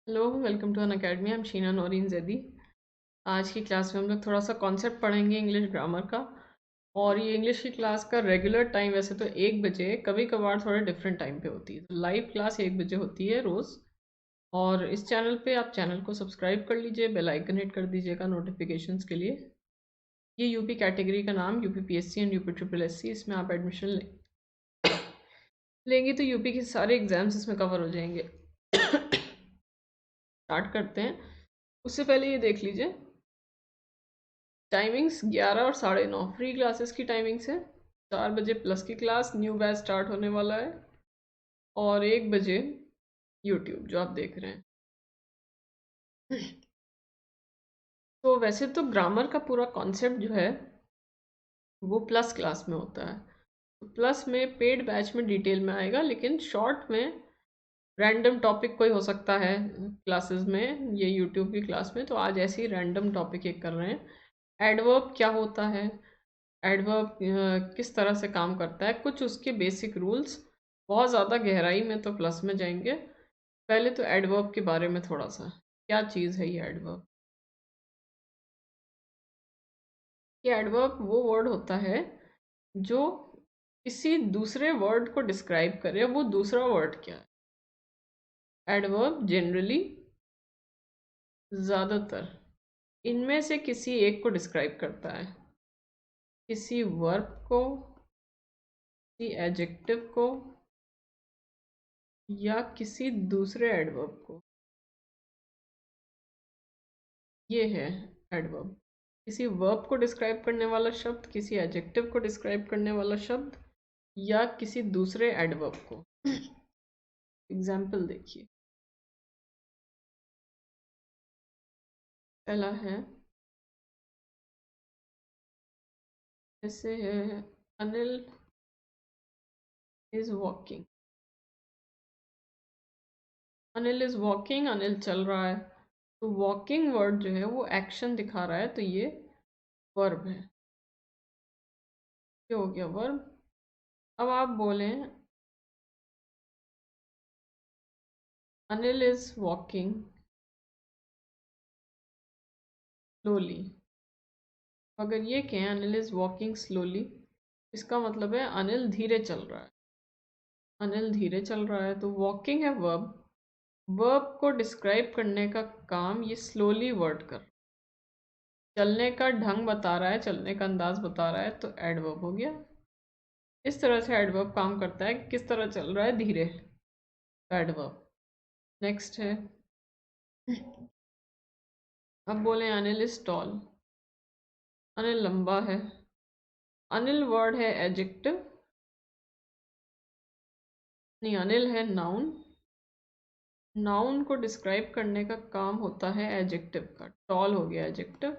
Hello, welcome to Unacademy. I am Sheena Naureen Zaidi. आज की class में हम लोग थोड़ा सा कॉन्सेप्ट पढ़ेंगे इंग्लिश ग्रामर का। और ये इंग्लिश की क्लास का रेगुलर टाइम वैसे तो 1 बजे, कभी कभार थोड़े डिफरेंट टाइम पे होती है। तो लाइव क्लास 1 बजे होती है रोज़। और इस चैनल पे आप चैनल को सब्सक्राइब कर लीजिए, बेल आइकन हिट कर दीजिएगा नोटिफिकेशंस के लिए। ये यूपी कैटेगरी का नाम UP PSC and UP triple SC, इसमें आप एडमिशन लेंगे तो यूपी के सारे एग्जाम्स इसमें कवर हो जाएंगे। स्टार्ट करते हैं। उससे पहले ये देख लीजिए टाइमिंग्स 11 और 9:30 फ्री क्लासेस की टाइमिंग्स है। 4 बजे प्लस की क्लास न्यू बैच स्टार्ट होने वाला है। और 1 बजे यूट्यूब जो आप देख रहे हैं। तो वैसे तो ग्रामर का पूरा कॉन्सेप्ट जो है वो प्लस क्लास में होता है। तो प्लस में पेड बैच में डिटेल में आएगा, लेकिन शॉर्ट में रैंडम टॉपिक कोई हो सकता है क्लासेस में, ये यूट्यूब की क्लास में। तो आज ऐसे ही रैंडम टॉपिक एक कर रहे हैं। एडवर्ब क्या होता है, एडवर्ब किस तरह से काम करता है, कुछ उसके बेसिक रूल्स। बहुत ज़्यादा गहराई में तो प्लस में जाएंगे। पहले तो एडवर्ब के बारे में थोड़ा सा, क्या चीज़ है ये एडवर्ब। ये एडवर्ब वो वर्ड होता है जो किसी दूसरे वर्ड को डिस्क्राइब करे। वो दूसरा वर्ड क्या है? एडवर्ब जनरली, ज़्यादातर इनमें से किसी एक को डिस्क्राइब करता है। किसी वर्ब को, किसी एडजेक्टिव को, या किसी दूसरे एडवर्ब को। ये है एडवर्ब। किसी वर्ब को डिस्क्राइब करने वाला शब्द, किसी एडजेक्टिव को डिस्क्राइब करने वाला शब्द, या किसी दूसरे एडवर्ब को। एग्जाम्पल देखिए। पहला है, जैसे है Anil is walking. Anil is walking, Anil चल रहा है। तो वॉकिंग वर्ड जो है वो एक्शन दिखा रहा है, तो ये वर्ब है। ये हो गया वर्ब। अब आप बोलें अनिल इज वॉकिंग स्लोली। अगर ये कहें अनिल इज वॉकिंग स्लोली, इसका मतलब है अनिल धीरे चल रहा है। अनिल धीरे चल रहा है, तो वॉकिंग है वर्ब। वर्ब को डिस्क्राइब करने का काम ये स्लोली वर्ड कर, चलने का ढंग बता रहा है, चलने का अंदाज बता रहा है, तो एडवर्ब हो गया। इस तरह से एडवर्ब काम करता है कि किस तरह चल रहा है, धीरे। एडवर्ब। नेक्स्ट है, अब बोले अनिल इज टॉल। अनिल लंबा है। अनिल वर्ड है एडजेक्टिव, नहीं अनिल है नाउन। नाउन को डिस्क्राइब करने का काम होता है एडजेक्टिव का। टॉल हो गया एडजेक्टिव,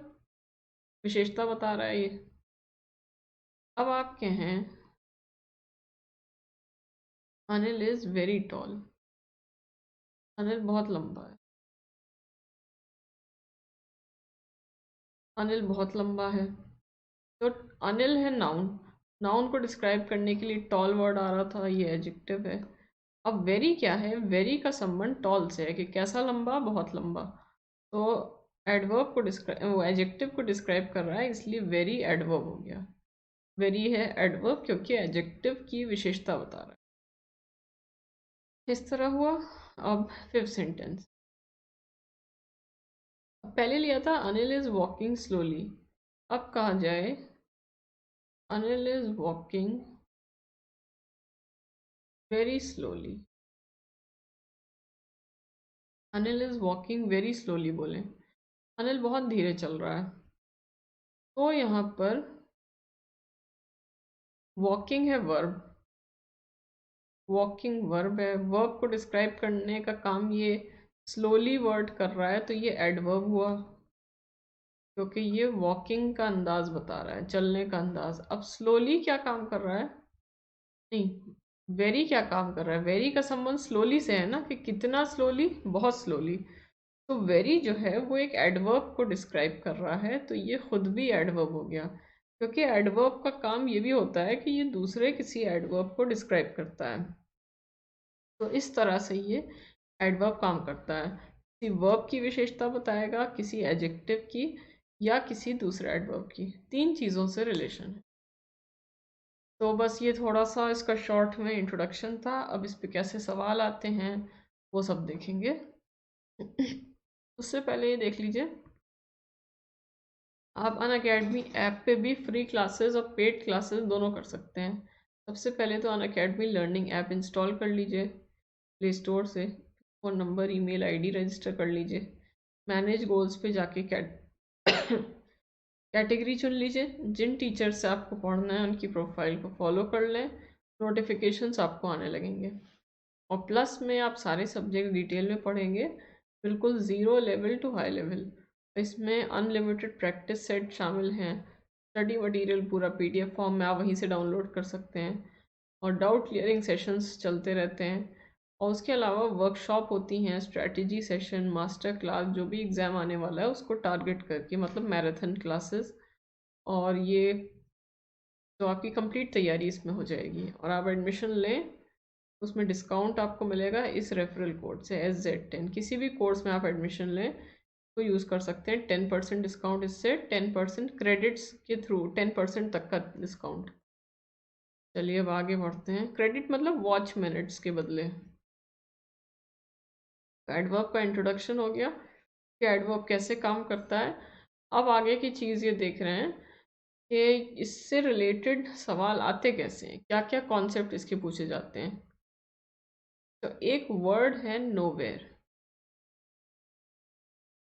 विशेषता बता रहा है ये। अब आप कहें Anil is very tall. Anil बहुत लंबा है। अनिल बहुत लंबा है। तो अनिल है नाउन। नाउन को डिस्क्राइब करने के लिए टॉल वर्ड आ रहा था, ये एडजेक्टिव है। अब वेरी क्या है? वेरी का संबंध टॉल से है कि कैसा लंबा, बहुत लंबा। तो एडवर्ब को डिस्क्राइब, वो एडजेक्टिव को डिस्क्राइब कर रहा है, इसलिए वेरी एडवर्ब हो गया। वेरी है एडवर्ब क्योंकि एडजेक्टिव की विशेषता बता रहा है। इस तरह हुआ। अब फिफ्थ सेंटेंस, पहले लिया था अनिल इज वॉकिंग स्लोली। अब कहा जाए Anil is walking very slowly. Anil is walking very slowly बोले, अनिल बहुत धीरे चल रहा है। तो यहाँ पर वॉकिंग है वर्ब। वॉकिंग वर्ब है, वर्ब को डिस्क्राइब करने का काम ये स्लोली वर्ड कर रहा है, तो ये एडवर्ब हुआ क्योंकि ये वॉकिंग का अंदाज बता रहा है, चलने का अंदाज। अब स्लोली क्या काम कर रहा है? नहीं, वेरी क्या काम कर रहा है? वेरी का संबंध स्लोली से है ना, कि कितना स्लोली, बहुत स्लोली। तो वेरी जो है वो एक एडवर्ब को डिस्क्राइब कर रहा है, तो ये खुद भी एडवर्ब हो गया। क्योंकि एडवर्ब का काम ये भी होता है कि ये दूसरे किसी एडवर्ब को डिस्क्राइब करता है। तो इस तरह से ये एडवर्ब काम करता है। किसी वर्ब की विशेषता बताएगा, किसी एडजेक्टिव की, या किसी दूसरे एडवर्ब की। 3 चीज़ों से रिलेशन है। तो बस ये थोड़ा सा इसका शॉर्ट में इंट्रोडक्शन था। अब इस पे कैसे सवाल आते हैं वो सब देखेंगे। उससे पहले ये देख लीजिए, आप अनअकैडमी ऐप पे भी फ्री क्लासेस और पेड क्लासेस दोनों कर सकते हैं। सबसे पहले तो अनअकैडमी लर्निंग ऐप इंस्टॉल कर लीजिए प्ले स्टोर से। Phone number, email ID register कर लीजिए। मैनेज गोल्स पे जाके कैटेगरी चुन लीजिए। जिन टीचर से आपको पढ़ना है उनकी प्रोफाइल को फॉलो कर लें, नोटिफिकेशंस आपको आने लगेंगे। और प्लस में आप सारे सब्जेक्ट डिटेल में पढ़ेंगे, बिल्कुल zero level to high level. इसमें अनलिमिटेड प्रैक्टिस सेट शामिल हैं। स्टडी मटेरियल पूरा पीडीएफ फॉर्म में आप वहीं से डाउनलोड कर सकते हैं। और डाउट क्लियरिंग सेशंस चलते रहते हैं। और उसके अलावा वर्कशॉप होती हैं, स्ट्रैटेजी सेशन, मास्टर क्लास, जो भी एग्ज़ाम आने वाला है उसको टारगेट करके, मतलब मैराथन क्लासेस। और ये तो आपकी कंप्लीट तैयारी इसमें हो जाएगी। और आप एडमिशन लें, उसमें डिस्काउंट आपको मिलेगा इस रेफरल कोड से SZ10। किसी भी कोर्स में आप एडमिशन लें तो यूज़ कर सकते हैं 10% डिस्काउंट। इससे 10% क्रेडिट्स के थ्रू 10% तक का डिस्काउंट। चलिए अब आगे बढ़ते हैं। क्रेडिट मतलब वॉच मिनट्स के बदले। एडवर्ब का इंट्रोडक्शन हो गया कि एडवर्ब कैसे काम करता है। अब आगे की चीज़ ये देख रहे हैं कि इससे रिलेटेड सवाल आते कैसे हैं, क्या क्या कॉन्सेप्ट इसके पूछे जाते हैं। तो एक वर्ड है नोवेयर।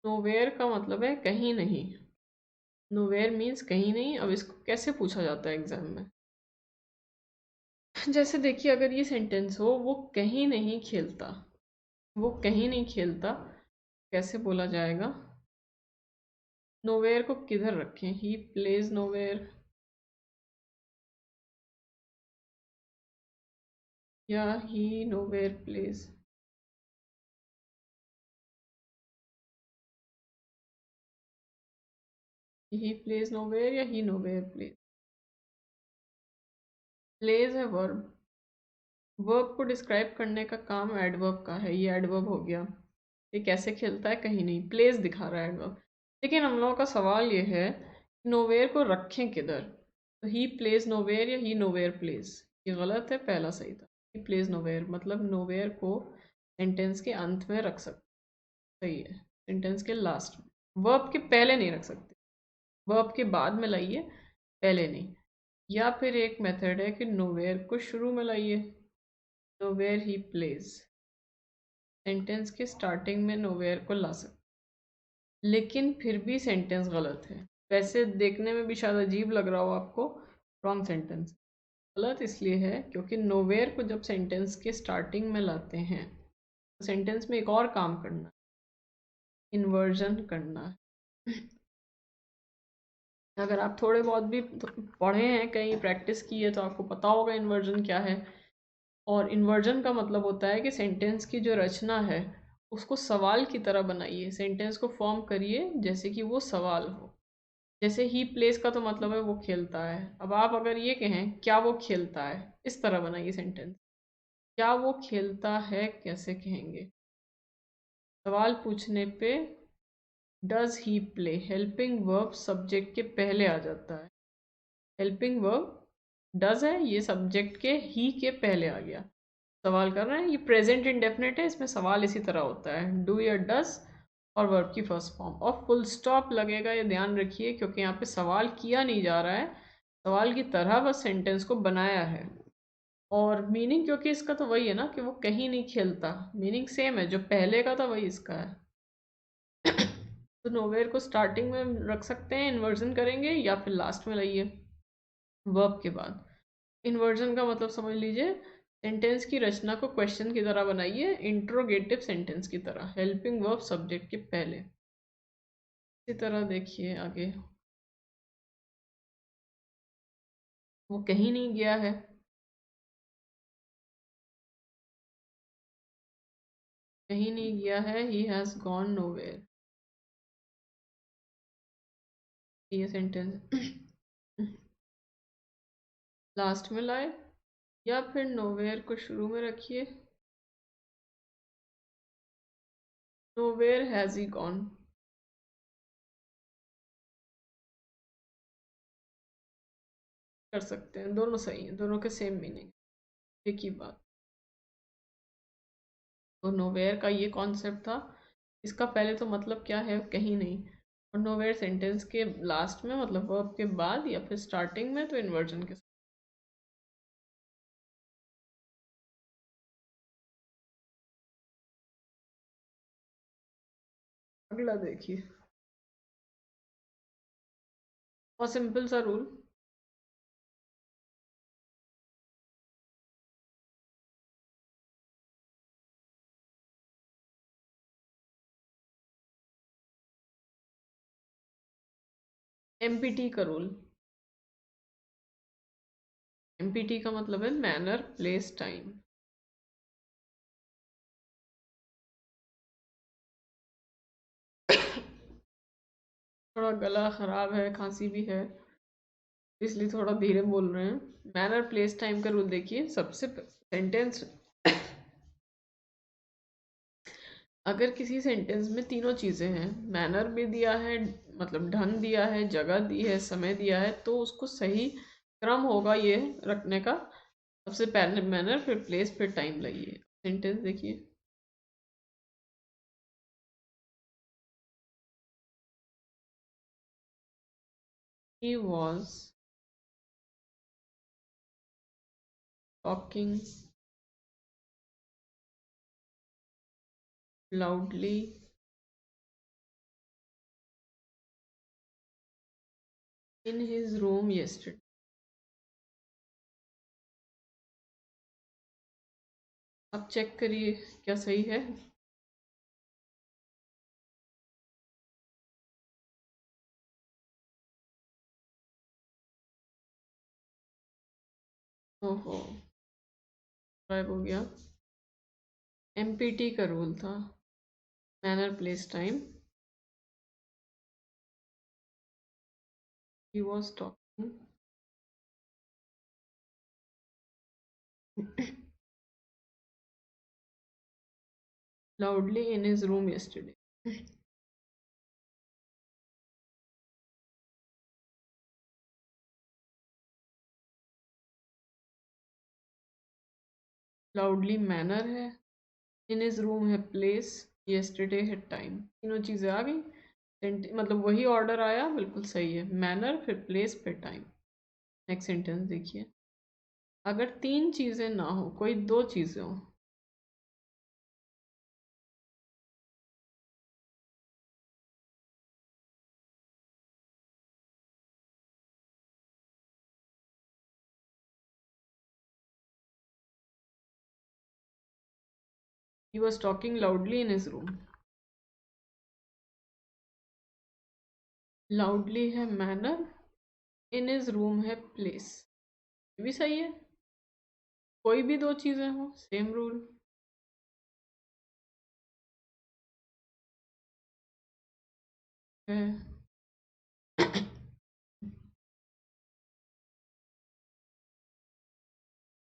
नोवेयर का मतलब है कहीं नहीं। नोवेयर मीन्स कहीं नहीं। अब इसको कैसे पूछा जाता है एग्जाम में? जैसे देखिए, अगर ये सेंटेंस हो, वो कहीं नहीं खेलता, वो कहीं नहीं खेलता, कैसे बोला जाएगा? नोवेयर को किधर रखें? ही प्लेज नोवेयर, या he nowhere plays? He plays nowhere या ही नोवेयर प्लेज? प्लेज है वर्ब। वर्ब को डिस्क्राइब करने का काम एडवर्ब का है। ये एडवर्ब हो गया। ये कैसे खेलता है? कहीं नहीं। प्लेस दिखा रहा है एडवर्ब। लेकिन हम लोगों का सवाल ये है, नोवेयर को रखें किधर? तो ही प्लेस नोवेयर या ही नोवेयर प्लेस? ये गलत है, पहला सही था। ही प्लेस नोवेयर मतलब नोवेयर को सेंटेंस के अंत में रख सकते। सही है, सेंटेंस के लास्ट में। वर्ब के पहले नहीं रख सकते, वर्ब के बाद में लाइए, पहले नहीं। या फिर एक मेथड है कि नोवेयर को शुरू में लाइए। नोवेयर ही प्लेस, सेंटेंस के स्टार्टिंग में नोवेयर को ला सकते, लेकिन फिर भी सेंटेंस गलत है। वैसे देखने में भी शायद अजीब लग रहा हो आपको, रॉन्ग सेंटेंस। गलत इसलिए है क्योंकि नोवेयर को जब सेंटेंस के स्टार्टिंग में लाते हैं तो सेंटेंस में एक और काम करना, इन्वर्जन करना है। अगर आप थोड़े बहुत भी पढ़े हैं, कहीं प्रैक्टिस की है, तो आपको पता होगा इन्वर्जन क्या है। और इन्वर्जन का मतलब होता है कि सेंटेंस की जो रचना है उसको सवाल की तरह बनाइए, सेंटेंस को फॉर्म करिए जैसे कि वो सवाल हो। जैसे ही प्लेस का तो मतलब है वो खेलता है। अब आप अगर ये कहें क्या वो खेलता है, इस तरह बनाइए सेंटेंस। क्या वो खेलता है कैसे कहेंगे? सवाल पूछने पे does he play, helping verb subject के पहले आ जाता है। हेल्पिंग वर्ब डज है, ये सब्जेक्ट के ही के पहले आ गया। सवाल कर रहे हैं, ये प्रेजेंट इंडेफिनिट है, इसमें सवाल इसी तरह होता है, डू या डज और वर्ब की फर्स्ट फॉर्म। और फुल स्टॉप लगेगा, ये ध्यान रखिए, क्योंकि यहाँ पे सवाल किया नहीं जा रहा है, सवाल की तरह बस सेंटेंस को बनाया है। और मीनिंग क्योंकि इसका तो वही है ना कि वो कहीं नहीं खेलता, मीनिंग सेम है, जो पहले का था वही इसका है। तो नोवेयर को स्टार्टिंग में रख सकते हैं, इन्वर्जन करेंगे, या फिर लास्ट में लाइए वर्ब के बाद। इन्वर्जन का मतलब समझ लीजिए, सेंटेंस की रचना को क्वेश्चन की तरह बनाइए, इंट्रोगेटिव सेंटेंस की तरह, हेल्पिंग वर्ब सब्जेक्ट के पहले। इसी तरह देखिए आगे, वो कहीं नहीं गया है। कहीं नहीं गया है, ही हैज़ गॉन नोवेयर, ये सेंटेंस लास्ट में लाए, या फिर नोवेयर को शुरू में रखिए। Nowhere has he gone. कर सकते हैं, दोनों सही हैं, दोनों के सेम मीनिंग, एक ही बात। तो नोवेयर का ये कॉन्सेप्ट था। इसका पहले तो मतलब क्या है, कहीं नहीं। और नोवेयर सेंटेंस के लास्ट में, मतलब वर्ब के बाद या फिर स्टार्टिंग में, तो इन्वर्जन के साथ। अगला देखिए, और सिंपल सा रूल। एमपीटी का रूल। एमपीटी का मतलब है मैनर, प्लेस, टाइम। थोड़ा गला खराब है, खांसी भी है, इसलिए थोड़ा धीरे बोल रहे हैं। मैनर, प्लेस, टाइम का रूल देखिए। सबसे सेंटेंस, अगर किसी सेंटेंस में तीनों चीज़ें हैं, मैनर भी दिया है, मतलब ढंग दिया है, जगह दी है, समय दिया है, तो उसको सही क्रम होगा ये रखने का। सबसे पहले मैनर, फिर प्लेस, फिर टाइम लगिए। सेंटेंस देखिए। He was talking loudly in his room yesterday। अब चेक करिए क्या सही है। ओहो, गायब हो गया। एमपीटी का रूल था, manner, place, time. He was talking loudly in his room yesterday। Loudly manner है, इन हिज रूम है प्लेस, yesterday है टाइम। तीनों चीज़ें आ गई। मतलब वही ऑर्डर आया, बिल्कुल सही है। मैनर, फिर प्लेस, फिर टाइम। नेक्स्ट सेंटेंस देखिए। अगर तीन चीज़ें ना हो, कोई दो चीज़ें हो। He was talking loudly in his room. Loudly है मैनर, इन हिज रूम है प्लेस। ये भी सही है। कोई भी दो चीज़ें हो, सेम रूल है।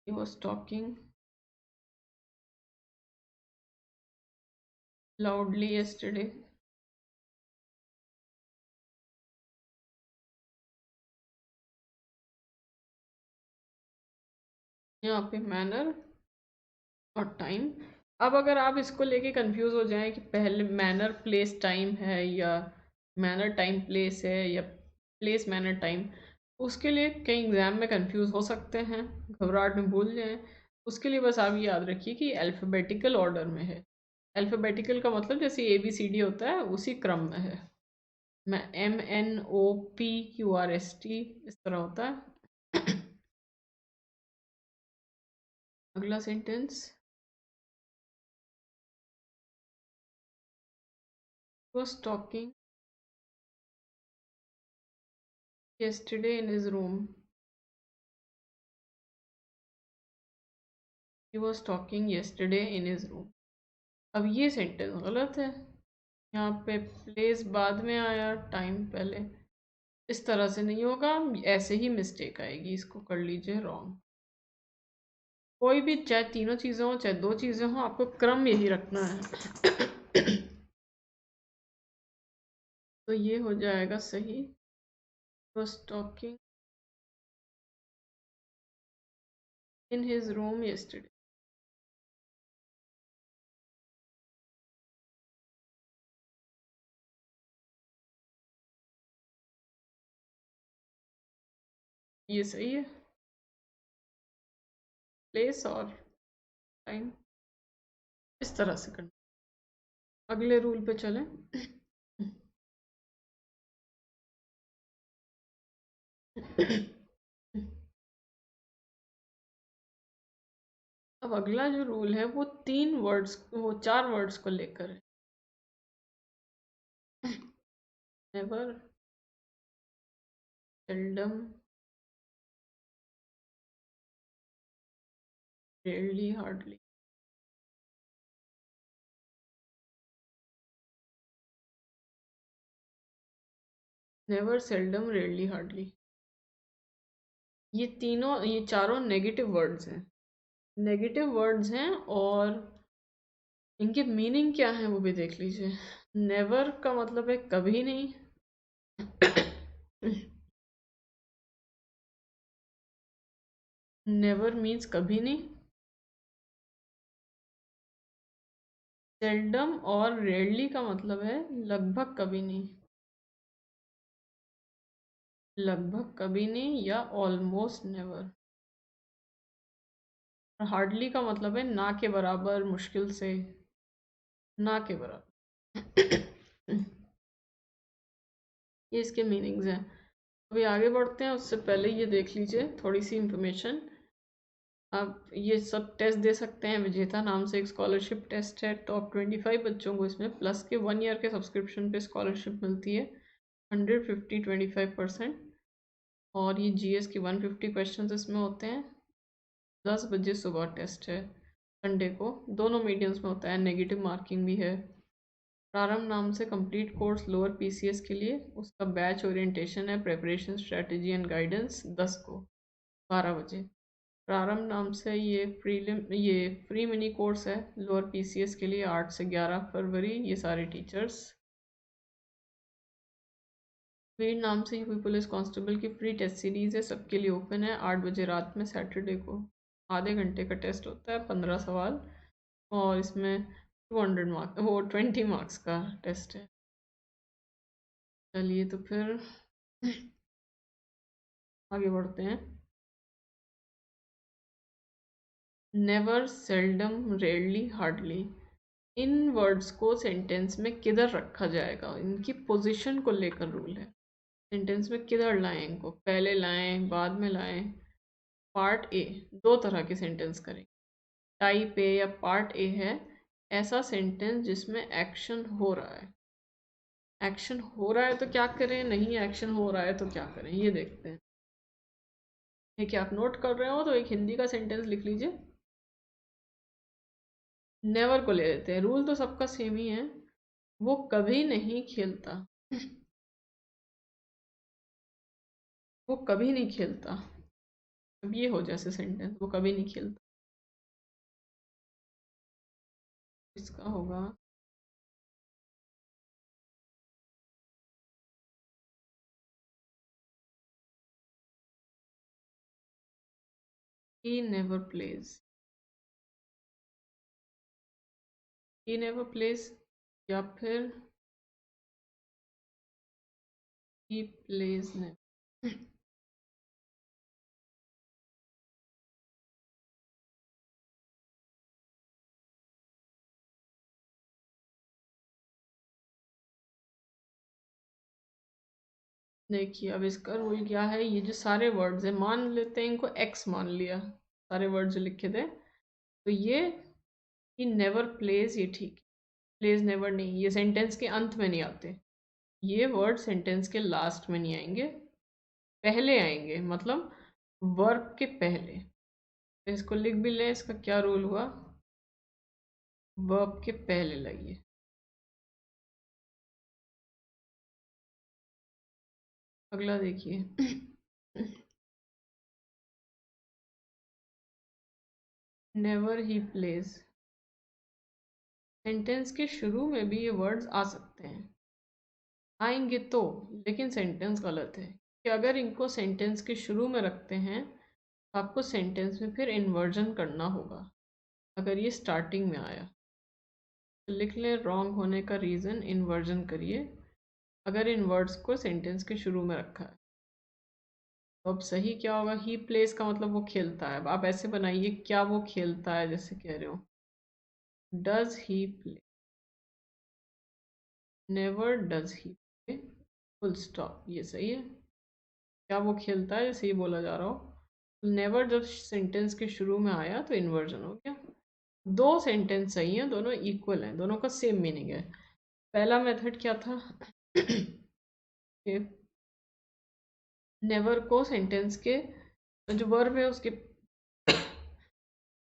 He was talking loudly yesterday। यहाँ पे मैनर और टाइम। अब अगर आप इसको लेके कंफ्यूज हो जाएं कि पहले मैनर, प्लेस, टाइम है, या मैनर, टाइम, प्लेस है, या प्लेस, मैनर, टाइम, उसके लिए कई एग्जाम में कंफ्यूज हो सकते हैं, घबराहट में भूल जाएं। उसके लिए बस आप ये याद रखिए कि अल्फ़ाबेटिकल ऑर्डर में है। अल्फ़ाबेटिकल का मतलब जैसे ABCD होता है, उसी क्रम में है। मैं MNOPQRST इस तरह होता है। अगला sentence. was talking yesterday in his room। He was talking yesterday in his room। अब ये सेंटेंस गलत है। यहाँ पे प्लेस बाद में आया, टाइम पहले। इस तरह से नहीं होगा, ऐसे ही मिस्टेक आएगी। इसको कर लीजिए रॉन्ग। कोई भी, चाहे तीनों चीज़ें हों चाहे दो चीज़ें हों, आपको क्रम यही रखना है। तो ये हो जाएगा सही। was talking in his room yesterday। ये सही है। प्लेस और टाइम इस तरह से करना। अगले रूल पे चलें। अब अगला जो रूल है वो वो 4 वर्ड्स को लेकर है। Never, seldom, rarely, hardly. Never, seldom, rarely, hardly. ये चारों नेगेटिव वर्ड्स हैं। नेगेटिव वर्ड्स हैं और इनके मीनिंग क्या है वो भी देख लीजिए। नेवर का मतलब है कभी नहीं। नेवर मीन्स कभी नहीं। सेल्डम और रेयरली का मतलब है लगभग कभी नहीं। लगभग कभी नहीं या ऑलमोस्ट नेवर। हार्डली का मतलब है ना के बराबर, मुश्किल से, ना के बराबर। ये इसके मीनिंग्स हैं। अभी आगे बढ़ते हैं उससे पहले ये देख लीजिए थोड़ी सी इंफॉर्मेशन। आप ये सब टेस्ट दे सकते हैं। विजेता नाम से एक स्कॉलरशिप टेस्ट है। टॉप 25 बच्चों को इसमें प्लस के 1 ईयर के सब्सक्रिप्शन पे स्कॉलरशिप मिलती है। 150 25%। और ये जीएस की 150 क्वेश्चंस इसमें होते हैं। 10 बजे सुबह टेस्ट है संडे को। दोनों मीडियम्स में होता है, नेगेटिव मार्किंग भी है। प्रारंभ नाम से कंप्लीट कोर्स लोअर पीसीएस के लिए उसका बैच ओरिएंटेशन है, प्रिपरेशन स्ट्रेटजी एंड गाइडेंस 10 को 12 बजे। प्रारंभ नाम से ये फ्री मिनी कोर्स है लोअर पीसीएस के लिए 8 से 11 फरवरी। ये सारे टीचर्स। वीर नाम से यूपी पुलिस कांस्टेबल की फ्री टेस्ट सीरीज है, सबके लिए ओपन है। 8 बजे रात में सैटरडे को आधे घंटे का टेस्ट होता है, 15 सवाल। और इसमें 200 मार्क्स, वो 20 मार्क्स का टेस्ट है। चलिए तो फिर आगे बढ़ते हैं। नेवर, सेल्डम, रेयरली, हार्डली, इन वर्ड्स को सेंटेंस में किधर रखा जाएगा, इनकी पोजीशन को लेकर रूल है। सेंटेंस में किधर लाएं इनको, पहले लाएं, बाद में लाएं। पार्ट ए, दो तरह के सेंटेंस करें। टाइप ए या पार्ट ए है ऐसा सेंटेंस जिसमें एक्शन हो रहा है। एक्शन हो रहा है तो क्या करें, नहीं एक्शन हो रहा है तो क्या करें, ये देखते हैं। देखिए आप नोट कर रहे हो तो एक हिंदी का सेंटेंस लिख लीजिए। नेवर को ले लेते हैं, रूल तो सबका सेम ही है। वो कभी नहीं खेलता। वो कभी नहीं खेलता। अब ये हो जैसे सेंटेंस, वो कभी नहीं खेलता। इसका होगा he never plays। he never plays या फिर he plays never। देखिए अब इसका रूल क्या है। ये जो सारे वर्ड्स हैं, मान लेते हैं इनको एक्स मान लिया, सारे वर्ड्स जो लिखे थे। तो ये ही नेवर प्लेज, ये ठीक है। प्लेज नेवर नहीं, ये सेंटेंस के अंत में नहीं आते। ये वर्ड सेंटेंस के लास्ट में नहीं आएंगे, पहले आएंगे, मतलब वर्ब के पहले। तो इसको लिख भी लें, इसका क्या रूल हुआ, वर्ब के पहले लगिए। अगला देखिए। नेवर ही प्लेज, सेंटेंस के शुरू में भी ये वर्ड्स आ सकते हैं। आएंगे तो, लेकिन सेंटेंस गलत है कि अगर इनको सेंटेंस के शुरू में रखते हैं तो आपको सेंटेंस में फिर इन्वर्जन करना होगा। अगर ये स्टार्टिंग में आया तो लिख लें रॉन्ग होने का रीज़न इन्वर्जन करिए, अगर इन वर्ड्स को सेंटेंस के शुरू में रखा है। तो अब सही क्या होगा, ही प्लेस का मतलब वो खेलता है। अब आप ऐसे बनाइए क्या वो खेलता है, जैसे कह रहे हो does he play, never does he play, full stop, ये सही है। क्या वो खेलता है जैसे ये बोला जा रहा हो। नेवर जब सेंटेंस के शुरू में आया तो इन्वर्जन हो गया। दो सेंटेंस सही हैं, दोनों इक्वल हैं, दोनों का सेम मीनिंग है। पहला मेथड क्या था कि नेवर को सेंटेंस के जो वर्ब है उसके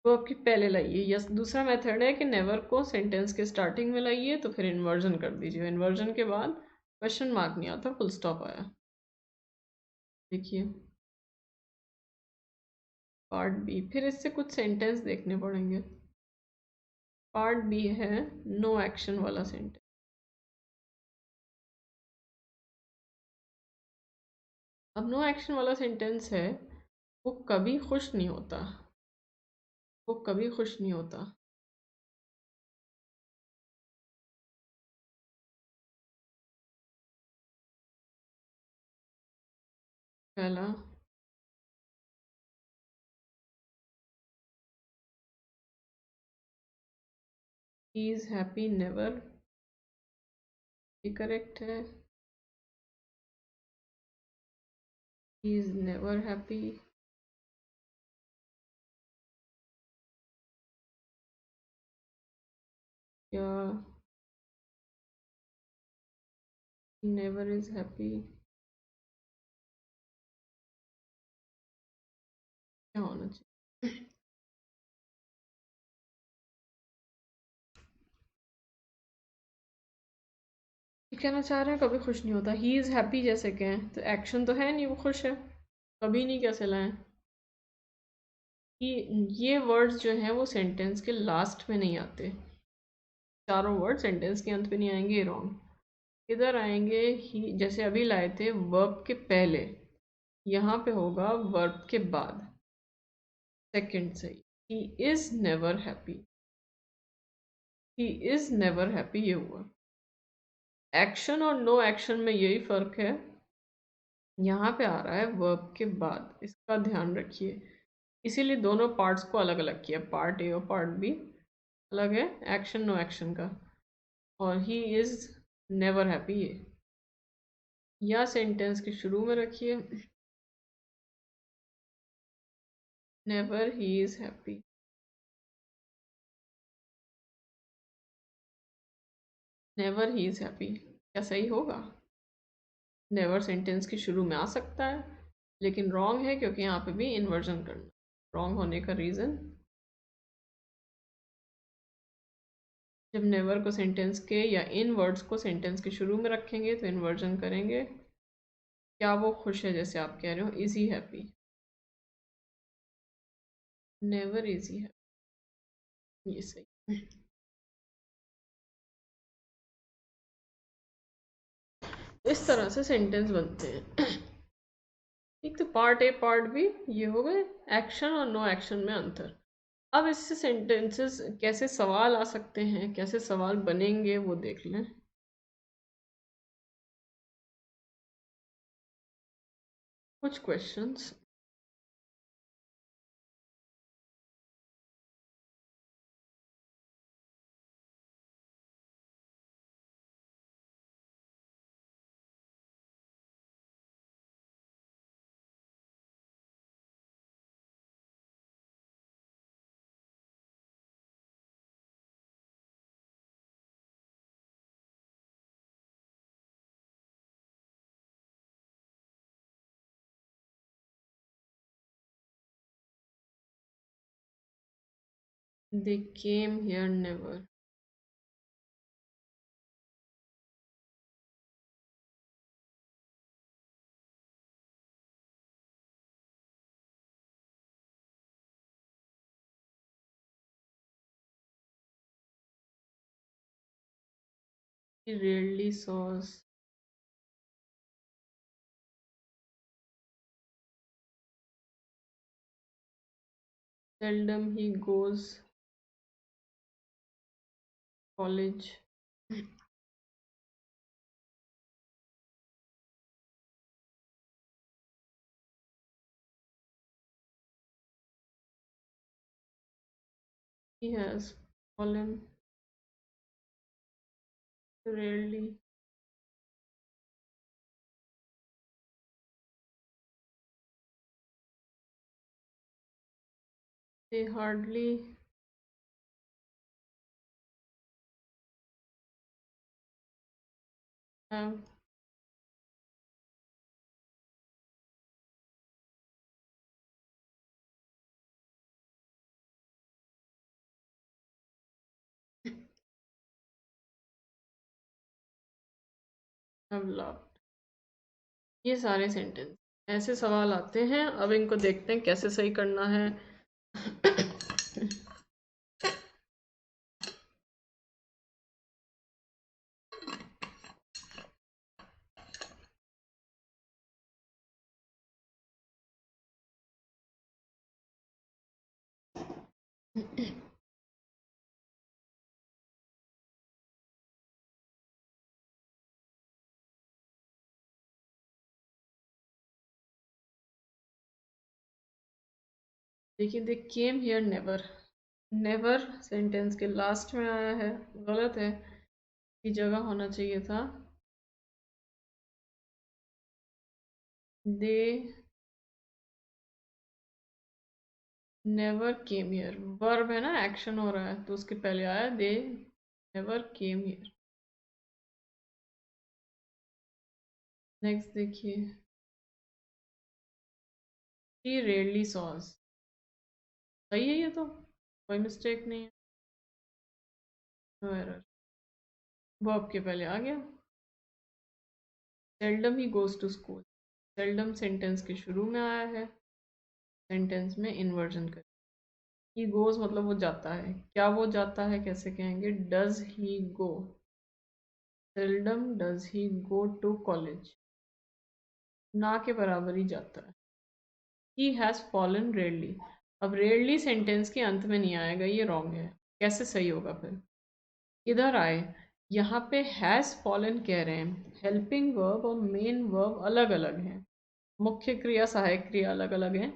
वर्ब के पहले लाइए, या दूसरा मेथड है कि नेवर को सेंटेंस के स्टार्टिंग में लाइए तो फिर इन्वर्जन कर दीजिए, इन्वर्जन के बाद क्वेश्चन मार्क नहीं आता, फुल स्टॉप आया। देखिए पार्ट बी, फिर इससे कुछ सेंटेंस देखने पड़ेंगे। पार्ट बी है नो एक्शन वाला सेंटेंस। अब नो एक्शन वाला सेंटेंस है, वो कभी खुश नहीं होता, वो कभी खुश नहीं होता। पहला ही इज हैप्पी नेवर, ये करेक्ट है। ही इज नेवर हैप्पी, या नेवर इज हैप्पी, क्या होना चाहिए। ये कहना चाह रहे हैं कभी खुश नहीं होता, ही इज हैप्पी जैसे कहें तो एक्शन तो है नहीं, वो खुश है, कभी नहीं कैसे लाएं। ये वर्ड्स जो हैं वो सेंटेंस के लास्ट में नहीं आते, चारों वर्ड सेंटेंस के अंत में नहीं आएंगे, ये रॉन्ग। इधर आएंगे ही, जैसे अभी लाए थे वर्ब के पहले, यहाँ पे होगा वर्ब के बाद। सेकंड सही, he is never happy, he is never happy ये हुआ। एक्शन और नो एक्शन में यही फर्क है, यहाँ पे आ रहा है वर्ब के बाद, इसका ध्यान रखिए। इसीलिए दोनों पार्ट्स को अलग अलग किया, पार्ट ए और पार्ट बी अलग है एक्शन नो एक्शन का। और ही इज नेवर हैप्पी ये, या सेंटेंस के शुरू में रखिए never he is happy. Never he is happy क्या सही होगा? नेवर सेंटेंस के शुरू में आ सकता है, लेकिन रॉन्ग है क्योंकि यहाँ पे भी इन्वर्जन करना। रॉन्ग होने का रीज़न, जब नेवर को सेंटेंस के या इन वर्ड्स को सेंटेंस के शुरू में रखेंगे तो इन्वर्जन करेंगे। क्या वो खुश है जैसे आप कह रहे हो, is he happy, never is he happy, ये सही। इस तरह से सेंटेंस बनते हैं। एक तो पार्ट ए पार्ट बी ये हो गए, एक्शन और नो एक्शन में अंतर। अब इससे सेंटेंसेस कैसे सवाल आ सकते हैं, कैसे सवाल बनेंगे वो देख लें। कुछ questions, they came here never, he rarely saw us, seldom he goes college. He has fallen rarely. They hardly have loved. ये सारे सेंटेंस ऐसे सवाल आते हैं। अब इनको देखते हैं कैसे सही करना है। देखिए, they came here never. Never sentence के लास्ट में आया है, गलत है। की जगह होना चाहिए था they never came here. Verb है ना, एक्शन हो रहा है, तो उसके पहले आया they never came here. Next देखिए, शी रेयरली सॉस। सही है, ये तो कोई मिस्टेक नहीं है, नो एरर। वर्ब के पहले आ गया। Seldom he goes to school. Seldom sentence के शुरू में आया है, सेंटेंस में इन्वर्जन कर। ही गोज मतलब वो जाता है। क्या वो जाता है कैसे कहेंगे, does he go. Seldom does he go to college, ना के बराबर ही जाता है। He has fallen rarely. अब रेयरली सेंटेंस के अंत में नहीं आएगा, ये रॉन्ग है। कैसे सही होगा फिर, इधर आए। यहाँ पे हैज़ फॉलन कह रहे हैं, हेल्पिंग वर्ब और मेन वर्ब अलग अलग हैं, मुख्य क्रिया सहायक क्रिया अलग अलग हैं।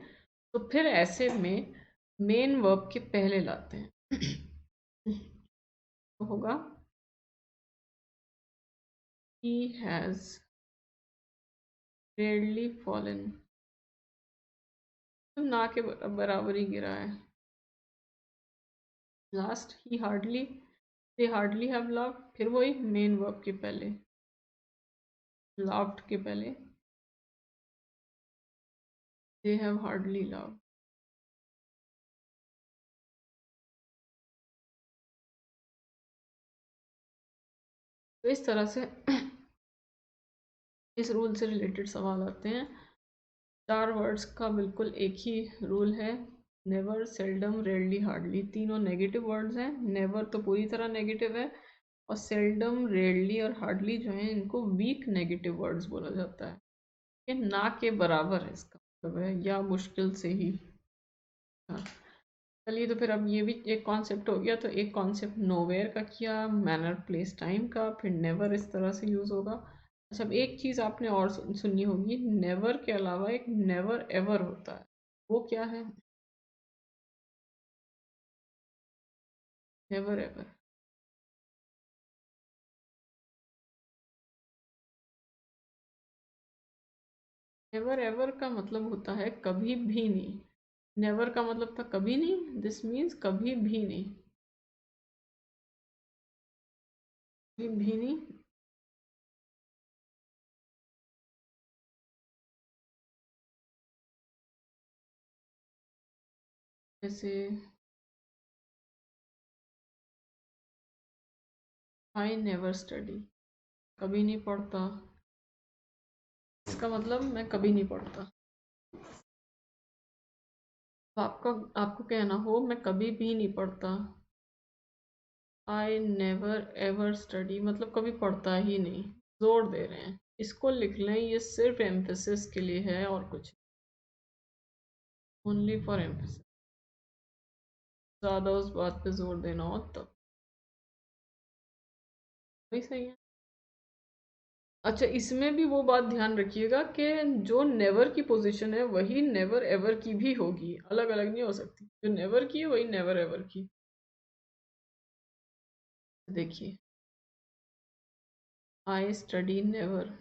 तो फिर ऐसे में मेन वर्ब के पहले लाते हैं। तो होगा he has rarely fallen। तो ना के बराबर ही गिरा है। Last he hardly, they hardly have love, फिर वही मेन वर्ब के पहले, लाव्ड के पहले दे हैव हार्डली लव। तो इस तरह से इस रूल से रिलेटेड सवाल आते हैं। 4 वर्ड्स का बिल्कुल एक ही रूल है, नेवर सेल्डम रेयरली हार्डली। तीनों नेगेटिव वर्ड्स हैं। नेवर तो पूरी तरह नेगेटिव है, और सेल्डम रेयरली और हार्डली जो है इनको वीक नेगेटिव वर्ड्स बोला जाता है। ये ना के बराबर है इसका मतलब है, या मुश्किल से ही। हाँ, चलिए, तो फिर अब ये भी एक कॉन्सेप्ट हो गया। तो एक कॉन्सेप्ट नोवेयर का किया, मैनर प्लेस टाइम का, फिर नेवर इस तरह से यूज़ होगा। अच्छा, अब एक चीज़ आपने और सुननी होगी, नेवर के अलावा एक नेवर एवर होता है। वो क्या है, नेवर एवर। नेवर एवर का मतलब होता है कभी भी नहीं। नेवर का मतलब था कभी नहीं, दिस मीन्स कभी भी नहीं, कभी भी नहीं। जैसे आई नेवर स्टडी, कभी नहीं पढ़ता। इसका मतलब मैं कभी नहीं पढ़ता। तो आपका आपको कहना हो मैं कभी भी नहीं पढ़ता, आई नेवर एवर स्टडी मतलब कभी पढ़ता ही नहीं। जोर दे रहे हैं, इसको लिख लें, ये सिर्फ एम्फेसिस के लिए है और कुछ, ओनली फॉर एम्फेसिस। ज़्यादा उस बात पे जोर देना हो तब वही सही है। अच्छा, इसमें भी वो बात ध्यान रखिएगा कि जो नेवर की पोजीशन है वही नेवर एवर की भी होगी, अलग अलग नहीं हो सकती। जो नेवर की है वही नेवर एवर की। देखिए, आई स्टडी नेवर,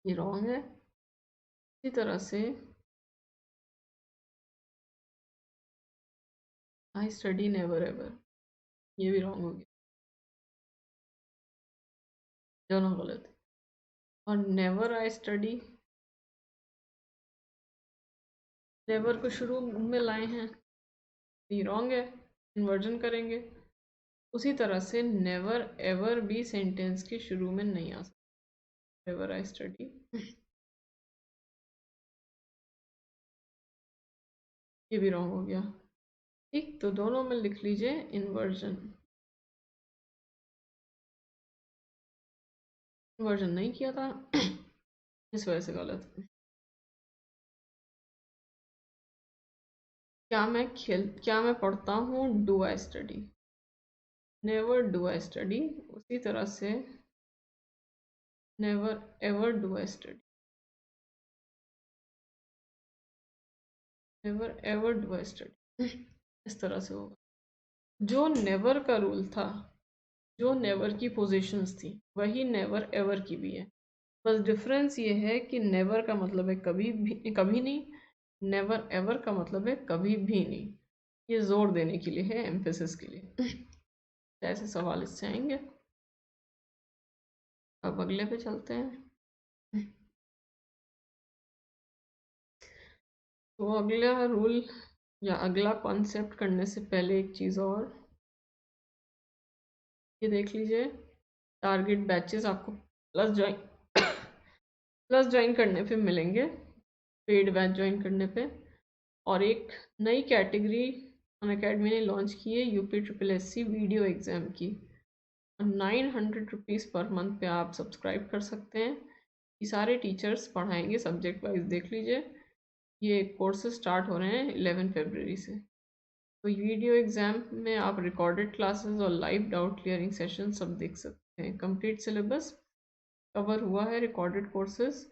ये रॉन्ग है। इसी तरह से आई स्टडी नेवर एवर, ये भी रॉन्ग हो गया, दोनों गलत है। और नेवर आई स्टडी, नेवर को शुरू में लाए हैं, ये रॉन्ग है, इन्वर्जन करेंगे। उसी तरह से नेवर एवर भी सेंटेंस के शुरू में नहीं आ सकता, नेवर आई स्टडी, ये भी रॉन्ग हो गया। ठीक, तो दोनों में लिख लीजिए इन्वर्जन। इन्वर्जन नहीं किया था इस वजह से गलत है। क्या मैं पढ़ता हूँ, do I study, never do I study. उसी तरह से never ever do I study, never ever do I study, इस तरह से होगा। जो नेवर का रूल था, जो नेवर की पोजीशंस थी, वही नेवर एवर की भी है। बस डिफरेंस ये है कि नेवर का मतलब है कभी भी, कभी नहीं। नेवर एवर का मतलब है कभी भी नहीं। ये जोर देने के लिए है, एम्फेसिस के लिए। ऐसे सवाल इससे आएंगे। अब अगले पे चलते हैं। तो अगला रूल या अगला कॉन्सेप्ट करने से पहले एक चीज़ और, ये देख लीजिए, टारगेट बैचेस आपको प्लस ज्वाइन करने पे मिलेंगे, पेड बैच ज्वाइन करने पे। और एक नई कैटेगरी अनअकैडमी ने लॉन्च की है, UP triple S C video exam की। 900 रुपीज़ पर मंथ पे आप सब्सक्राइब कर सकते हैं। ये सारे टीचर्स पढ़ाएंगे सब्जेक्ट वाइज, देख लीजिए। ये कोर्सेज स्टार्ट हो रहे हैं 11 फरवरी से। तो वीडियो एग्ज़ाम में आप रिकॉर्डेड क्लासेस और लाइव डाउट क्लियरिंग सेशन सब देख सकते हैं। कंप्लीट सिलेबस कवर हुआ है, रिकॉर्डेड कोर्सेज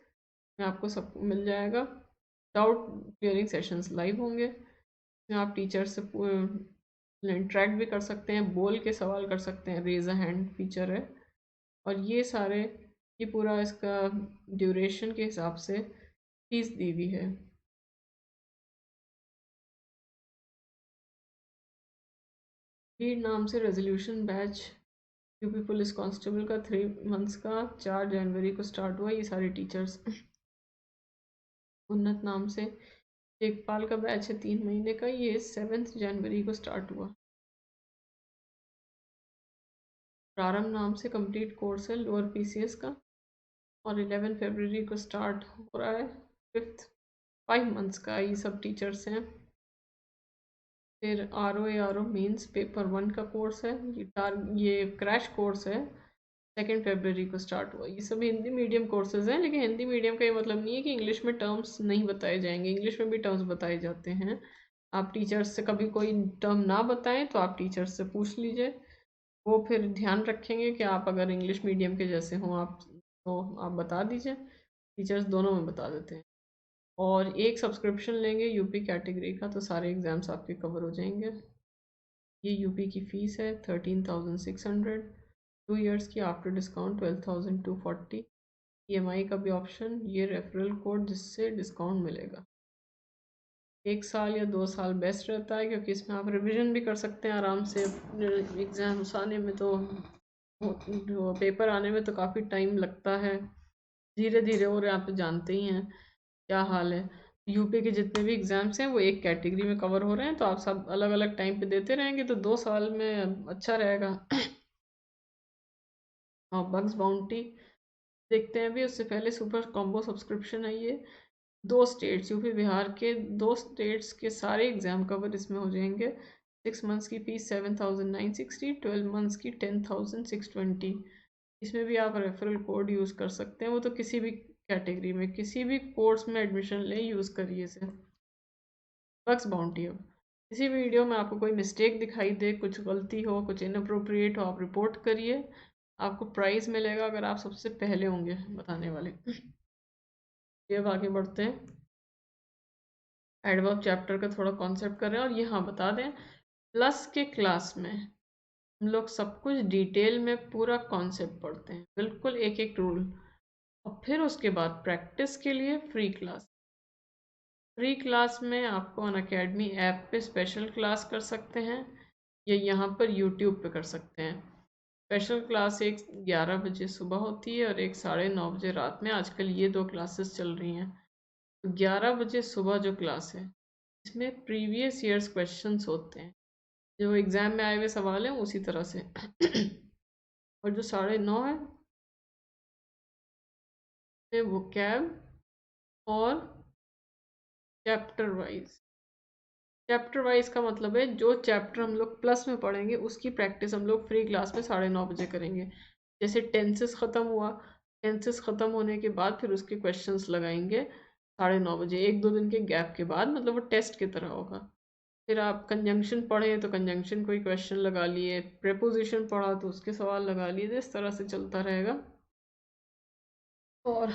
में आपको सब मिल जाएगा। डाउट क्लियरिंग सेशंस लाइव होंगे, इसमें आप टीचर से इंटरेक्ट भी कर सकते हैं, बोल के सवाल कर सकते हैं, रेज अ हैंड फीचर है। और ये सारे, ये पूरा इसका ड्यूरेशन के हिसाब से फीस दी हुई है। लीड नाम से resolution batch UP police constable का 3 मंथ्स का 4 जनवरी को स्टार्ट हुआ। ये सारे टीचर्स, उन्नत नाम से लेखपाल का बैच है 3 महीने का, ये 7 जनवरी को स्टार्ट हुआ। प्रारंभ नाम से कंप्लीट कोर्स है लोअर पीसीएस का, और 11 फरवरी को स्टार्ट हो रहा है। 5 मंथ्स का ये सब टीचर्स हैं। फिर आर ओ मीन्स पेपर 1 का कोर्स है, ये क्रैश कोर्स है, 2 फरवरी को स्टार्ट हुआ। ये सब हिंदी मीडियम कोर्सेज हैं, लेकिन हिंदी मीडियम का ये मतलब नहीं है कि इंग्लिश में टर्म्स नहीं बताए जाएंगे, इंग्लिश में भी टर्म्स बताए जाते हैं। आप टीचर्स से कभी कोई टर्म ना बताएं तो आप टीचर्स से पूछ लीजिए, वो फिर ध्यान रखेंगे कि आप अगर इंग्लिश मीडियम के जैसे हों आप, तो आप बता दीजिए, टीचर्स दोनों में बता देते हैं। और एक सब्सक्रिप्शन लेंगे यूपी कैटेगरी का तो सारे एग्ज़ाम्स आपके कवर हो जाएंगे। ये यूपी की फ़ीस है 13,600, 2 इयर्स की आफ्टर डिस्काउंट 12,240। ईएमआई का भी ऑप्शन, ये रेफरल कोड जिससे डिस्काउंट मिलेगा। 1 साल या 2 साल बेस्ट रहता है, क्योंकि इसमें आप रिवीजन भी कर सकते हैं आराम से। एग्ज़ाम्स आने में तो, जो पेपर आने में तो काफ़ी टाइम लगता है, धीरे धीरे हो रहे हैं, आप तो जानते ही हैं क्या हाल है। यूपी के जितने भी एग्ज़ाम्स हैं वो एक कैटेगरी में कवर हो रहे हैं, तो आप सब अलग अलग टाइम पे देते रहेंगे तो 2 साल में अच्छा रहेगा। और बग्स बाउंटी देखते हैं अभी, उससे पहले सुपर कॉम्बो सब्सक्रिप्शन है ये। 2 स्टेट्स यूपी बिहार के 2 स्टेट्स के सारे एग्ज़ाम कवर इसमें हो जाएंगे। 6 मंथ्स की फीस 7,960, 12 मंथ्स की 10,620। इसमें भी आप रेफरल कोड यूज़ कर सकते हैं, वो तो किसी भी कैटेगरी में किसी भी कोर्स में एडमिशन लें यूज़ करिए इसे। Bugs bounty. अब किसी भी वीडियो में आपको कोई मिस्टेक दिखाई दे, कुछ गलती हो, कुछ इनअप्रोप्रिएट हो, आप रिपोर्ट करिए, आपको प्राइज़ मिलेगा अगर आप सबसे पहले होंगे बताने वाले। ये अब आगे बढ़ते हैं, एडवर्ब चैप्टर का थोड़ा कॉन्सेप्ट कर रहे हैं। और ये हाँ बता दें, प्लस के क्लास में हम लोग सब कुछ डिटेल में पूरा कॉन्सेप्ट पढ़ते हैं, बिल्कुल एक एक रूल। और फिर उसके बाद प्रैक्टिस के लिए फ्री क्लास। फ्री क्लास में आपको अनअकैडमी ऐप पे स्पेशल क्लास कर सकते हैं, या यहाँ पर यूट्यूब पे कर सकते हैं। स्पेशल क्लास एक 11 बजे सुबह होती है और एक 9:30 बजे रात में। आजकल ये 2 क्लासेस चल रही हैं। तो 11 बजे सुबह जो क्लास है, इसमें प्रीवियस ईयर्स क्वेश्चंस होते हैं, जो एग्ज़ाम में आए हुए सवाल हैं उसी तरह से। और जो 9:30 है, में वोकैब और चैप्टर वाइज। चैप्टर वाइज का मतलब है जो चैप्टर हम लोग प्लस में पढ़ेंगे उसकी प्रैक्टिस हम लोग फ्री क्लास में 9:30 बजे करेंगे। जैसे टेंसेस ख़त्म हुआ, टेंसेस ख़त्म होने के बाद फिर उसके क्वेश्चंस लगाएंगे 9:30 बजे, 1-2 दिन के गैप के बाद, मतलब वो टेस्ट की तरह होगा। फिर आप कंजंक्शन पढ़े तो कंजंक्शन कोई क्वेश्चन लगा लिए, प्रेपोजिशन पढ़ा तो उसके सवाल लगा लिए, तो इस तरह से चलता रहेगा। और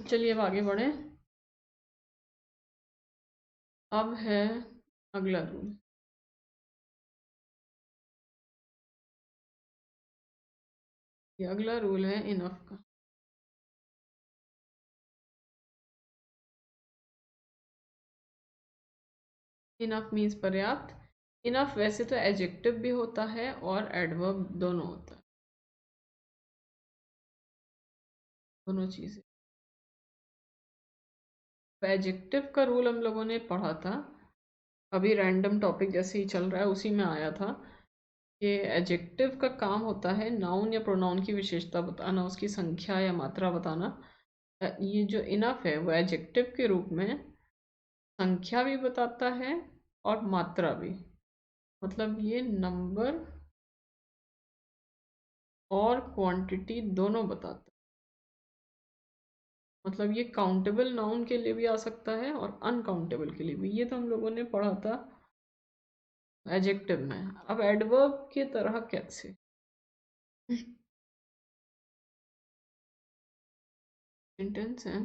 चलिए अब आगे बढ़ें। अब है अगला रूल। ये अगला रूल है इनफ का। इनफ मीन्स पर्याप्त। इनफ वैसे तो एडजेक्टिव भी होता है और एडवर्ब दोनों होता है, दोनों चीज़ें। तो एडजेक्टिव का रूल हम लोगों ने पढ़ा था, अभी रैंडम टॉपिक जैसे ही चल रहा है उसी में आया था कि एडजेक्टिव का काम होता है नाउन या प्रोनाउन की विशेषता बताना, उसकी संख्या या मात्रा बताना। ये जो इनफ है वो एडजेक्टिव के रूप में संख्या भी बताता है और मात्रा भी। मतलब ये नंबर और क्वांटिटी दोनों बताता है। मतलब ये काउंटेबल नाउन के लिए भी आ सकता है और अनकाउंटेबल के लिए भी। ये तो हम लोगों ने पढ़ा था एडजेक्टिव में। अब एडवर्ब की तरह कैसे? सेंटेंस है,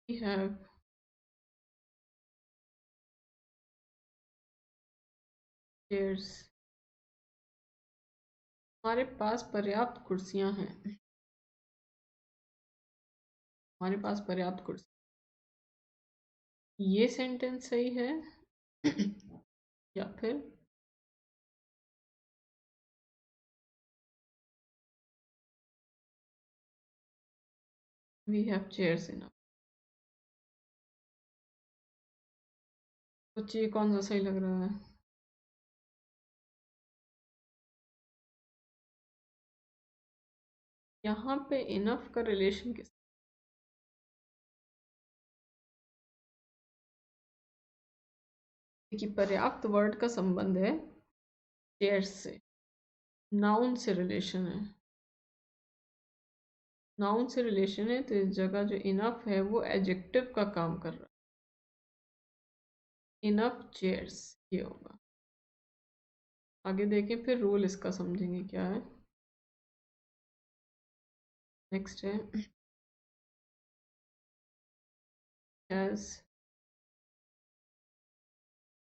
we have chairs, हमारे पास पर्याप्त कुर्सियां हैं, हमारे पास पर्याप्त कुर्सी। ये सेंटेंस सही है या फिर we have chairs enough। सोचिए कौन सा सही लग रहा है। यहाँ पे इनफ का रिलेशन किस, देखिए पर्याप्त वर्ड का संबंध है चेयर्स से, नाउन से रिलेशन है, नाउन से रिलेशन है। तो इस जगह जो इनफ है वो एडजेक्टिव का काम कर रहा है। इनफ चेयर्स ये होगा। आगे देखें फिर रूल इसका समझेंगे क्या है। नेक्स्ट है हैज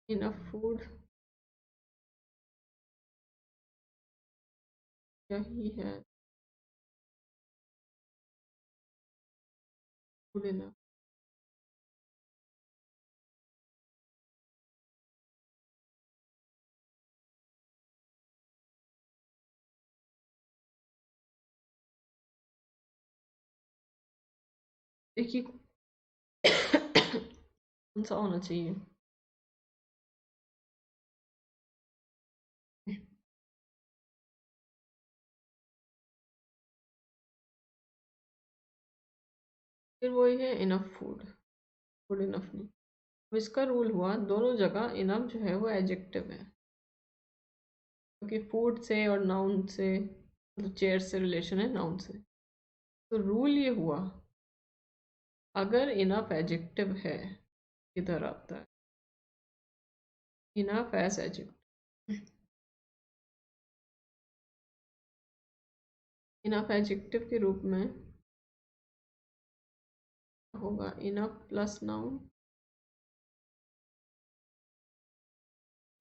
इनफ फूड, यही है फूड इनफ। देखिए कौन सा होना चाहिए। फिर वही है इनफ फूड, फूड इनफ नहीं। अब इसका रूल हुआ दोनों जगह इनफ जो है वो एडजेक्टिव है, क्योंकि फूड से और नाउन से, मतलब चेयर से रिलेशन है नाउन से। तो रूल ये हुआ, अगर इनफ एडजेक्टिव है, किधर आता है enough as adjective, enough adjective के रूप में होगा enough plus noun,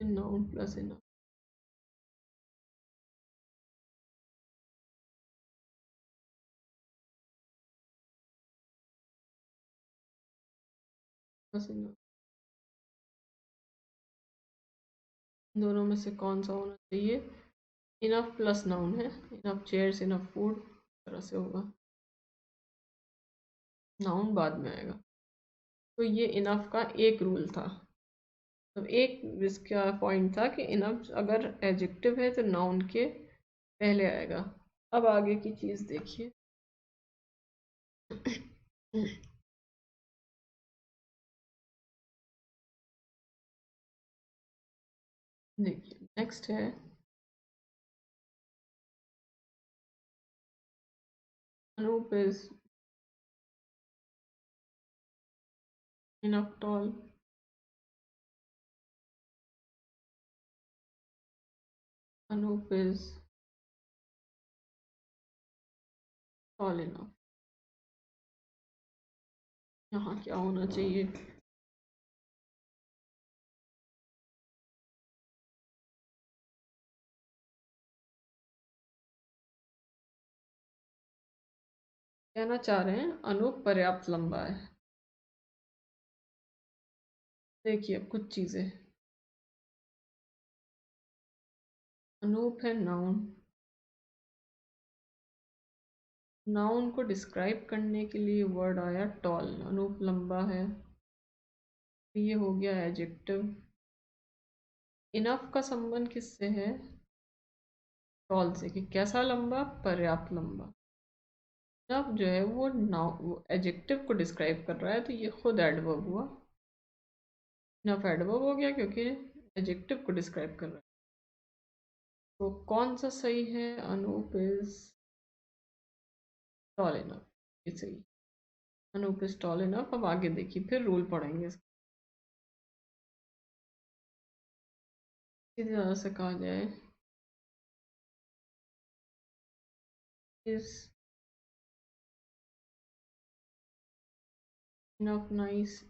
noun plus enough, plus enough, दोनों में से कौन सा होना चाहिए? इनफ प्लस नाउन है, इनफ चेयर्स इनफ फूड, तरह से होगा, नाउन बाद में आएगा। तो ये इनफ का एक रूल था, तो एक इसका पॉइंट था कि इनफ अगर एडजेक्टिव है तो नाउन के पहले आएगा। अब आगे की चीज़ देखिए। देखिए नेक्स्ट है Anoop is enough tall, Anoop is tall enough. यहाँ क्या होना चाहिए? कहना चाह रहे हैं अनूप पर्याप्त लंबा है। देखिए अब कुछ चीज़ें, अनूप है नाउन, नाउन को डिस्क्राइब करने के लिए वर्ड आया टॉल, अनूप लंबा है, ये हो गया एडजेक्टिव। इनफ का संबंध किससे है? टॉल से, कि कैसा लंबा? पर्याप्त लंबा। इनफ जो है वो नाउ एडजेक्टिव को डिस्क्राइब कर रहा है, तो ये खुद एडवर्ब हुआ, इनफ एडवर्ब हो गया क्योंकि एडजेक्टिव को डिस्क्राइब कर रहा है। तो कौन सा सही है? अनूप इज टॉल इनफ, ये सही, अनूप इज टॉल इनफ। अब आगे देखिए, फिर रूल पढ़ेंगे। सीधी तरह से कहा जाए is enough nice,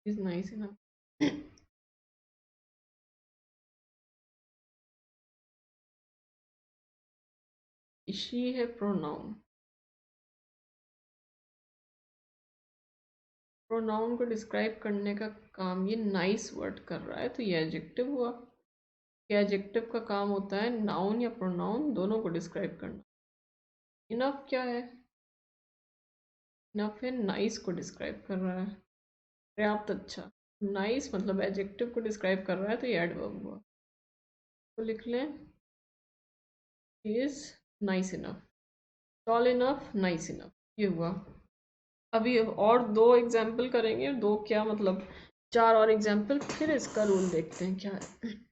is nice enough. She है प्रोनाउन, प्रोनाउन को डिस्क्राइब करने का काम ये नाइस वर्ड कर रहा है, तो ये एडजेक्टिव हुआ। क्या एडजेक्टिव का काम होता है नाउन या प्रोनाउन दोनों को डिस्क्राइब करना। इनफ क्या है? इनफ है नाइस को डिस्क्राइब कर रहा है, पर्याप्त अच्छा। नाइस मतलब एडजेक्टिव को डिस्क्राइब कर रहा है, तो ये एडवर्ब हुआ। तो लिख लें is nice enough, tall enough, nice enough, ये हुआ। अभी और दो एग्जाम्पल करेंगे, दो क्या मतलब चार और एग्जाम्पल, फिर इसका रूल देखते हैं क्या है।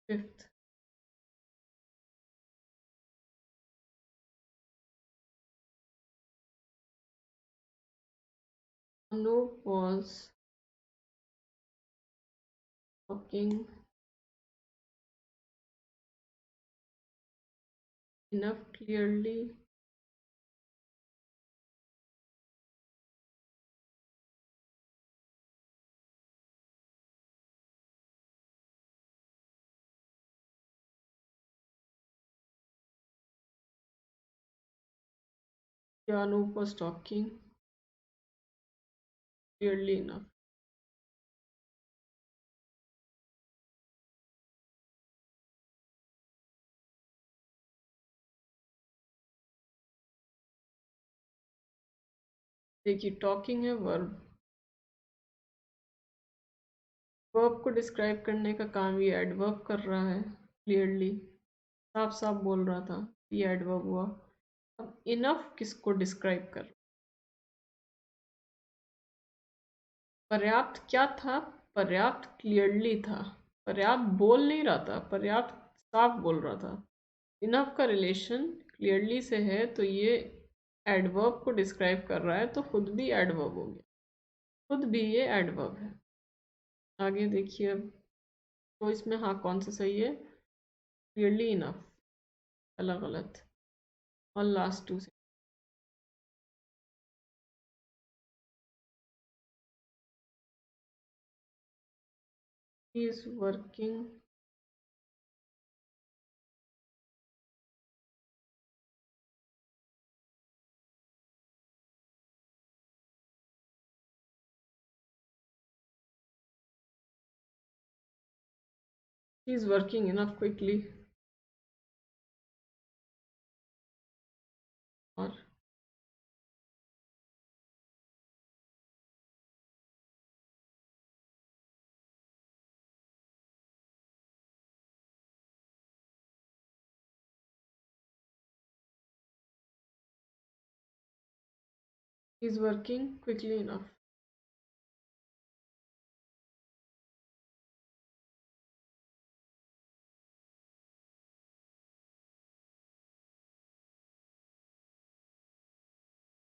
Fifth, Anup was talking enough clearly yeah, Anup was talking clearly enough। देखिए टॉकिंग है वर्ब, वर्ब को डिस्क्राइब करने का काम ये एडवर्ब कर रहा है, क्लियरली साफ साफ बोल रहा था, ये एडवर्ब हुआ। अब इनफ किसको डिस्क्राइब कर, पर्याप्त क्या था, पर्याप्त क्लियरली था, पर्याप्त बोल नहीं रहा था, पर्याप्त साफ बोल रहा था। इनफ का रिलेशन क्लियरली से है, तो ये एडवर्ब को डिस्क्राइब कर रहा है, तो खुद भी एडवर्ब हो गया, खुद भी ये एडवर्ब है। आगे देखिए अब, तो इसमें हाँ कौन सा सही है, क्लियरली इनफ, अलग गलत, और लास्ट टू से he is working, he is working enough quickly, और he is working quickly enough.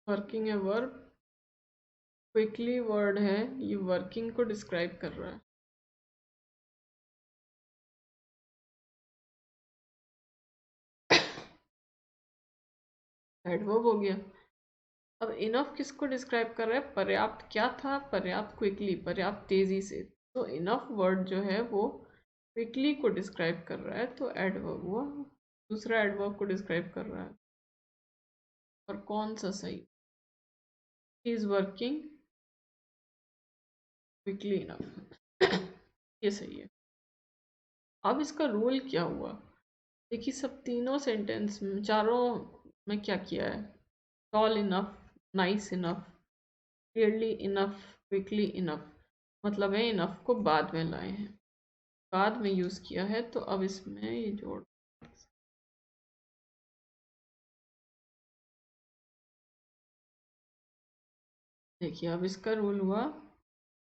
Working है वर्ब, क्विकली वर्ड है, ये वर्किंग को डिस्क्राइब कर रहा है। एडवर्ब हो गया। अब इनफ किसको डिस्क्राइब कर रहा है, पर्याप्त क्या था, पर्याप्त क्विकली, पर्याप्त तेजी से, तो इनफ वर्ड जो है वो क्विकली को डिस्क्राइब कर रहा है, तो एडवर्ब हुआ, दूसरा एडवर्ब को डिस्क्राइब कर रहा है। और कौन सा सही, ही इज वर्किंग क्विकली इनफ, ये सही है। अब इसका रूल क्या हुआ, देखिए सब तीनों सेंटेंस में, चारों में क्या किया है, tall enough, nice enough, clearly enough, quickly enough, मतलब है इनफ को बाद में लाए हैं, बाद में यूज़ किया है, तो अब इसमें ये जोड़, देखिए अब इसका रूल हुआ,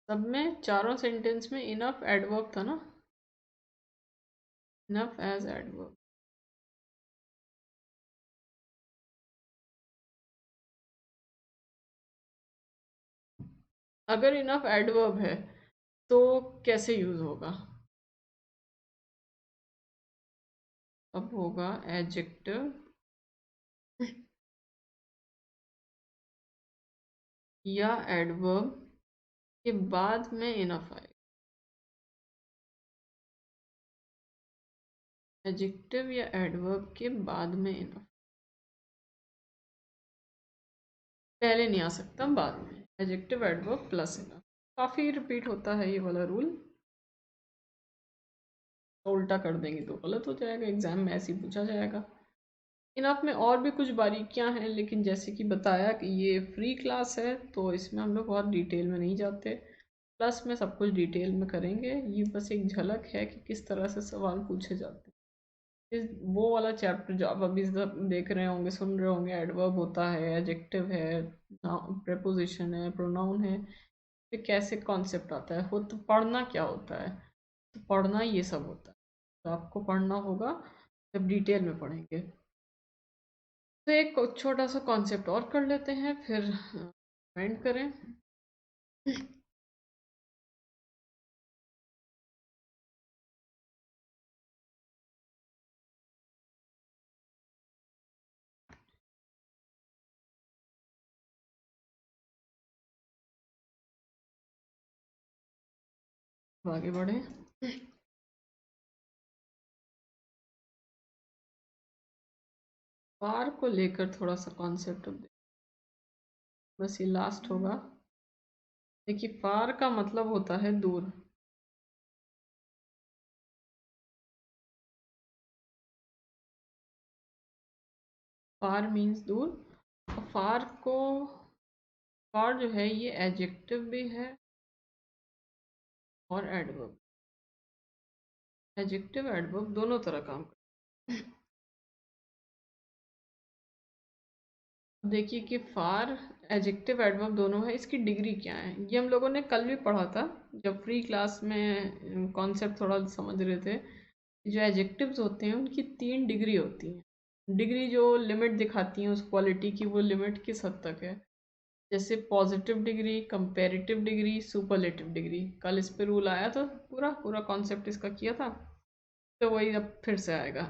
सब में चारों सेंटेंस में इनफ एडवर्ब था ना, इनफ एज एडवर्ब, अगर इनफ एडवर्ब है तो कैसे यूज़ होगा, अब होगा एडजेक्टिव या एडवर्ब के बाद में इनफ आएगा, एडजेक्टिव या एडवर्ब के बाद में इनफ, पहले नहीं आ सकता, बाद में, एडजेक्टिव एडवर्ब प्लस इनफ। काफ़ी रिपीट होता है ये वाला रूल, तो उल्टा कर देंगे तो गलत हो जाएगा, एग्जाम में ऐसे ही पूछा जाएगा। इनफ में और भी कुछ बारीकियां हैं, लेकिन जैसे कि बताया कि ये फ्री क्लास है, तो इसमें हम लोग बहुत डिटेल में नहीं जाते, प्लस में सब कुछ डिटेल में करेंगे, ये बस एक झलक है कि किस तरह से सवाल पूछे जाते हैं। इस वो वाला चैप्टर जो आप अभी देख रहे होंगे, सुन रहे होंगे, एडवर्ब होता है, एडजेक्टिव है, प्रेपोजिशन है, प्रोनाउन है, फिर कैसे कॉन्सेप्ट आता है, हो तो पढ़ना क्या होता है, तो पढ़ना ये सब होता है, तो आपको पढ़ना होगा, जब डिटेल में पढ़ेंगे। तो एक छोटा सा कॉन्सेप्ट और कर लेते हैं, फिर एंड करें। आगे बढ़े, फार को लेकर थोड़ा सा कॉन्सेप्ट, बस ये लास्ट होगा। देखिए फार का मतलब होता है दूर, फार मीन्स दूर, और फार को, फार जो है ये एडजेक्टिव भी है और एडवर्ब, एडजेक्टिव एडवर्ब दोनों तरह काम करते हैं। देखिए कि फार एडजेक्टिव एडवर्ब दोनों है, इसकी डिग्री क्या है ये हम लोगों ने कल भी पढ़ा था जब फ्री क्लास में कॉन्सेप्ट थोड़ा समझ रहे थे। जो एडजेक्टिव्स होते हैं उनकी 3 डिग्री होती हैं। डिग्री जो लिमिट दिखाती हैं उस क्वालिटी की, वो लिमिट किस हद तक है। जैसे positive degree, comparative degree, superlative degree. कल इस पे रूल आया तो पूरा पूरा कॉन्सेप्ट इसका किया था, तो वही अब फिर से आएगा।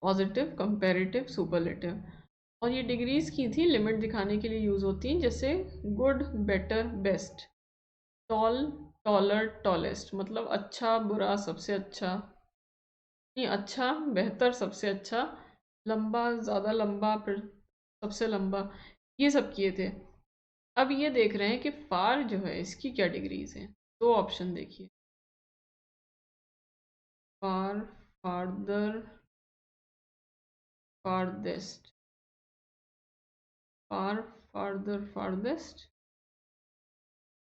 Positive, comparative, superlative. और ये डिग्रीज की थी लिमिट दिखाने के लिए यूज होती हैं, जैसे good, better, best. Tall, taller, tallest, मतलब अच्छा, बुरा, सबसे अच्छा। नहीं, अच्छा, बेहतर, सबसे अच्छा। लंबा, ज़्यादा लंबा, फिर सबसे लंबा। ये सब किए थे। अब ये देख रहे हैं कि फार जो है इसकी क्या डिग्रीज हैं। दो ऑप्शन देखिए, फार, फार्दर, फारदेस्ट। फार, फार्दर, फारदेस्ट,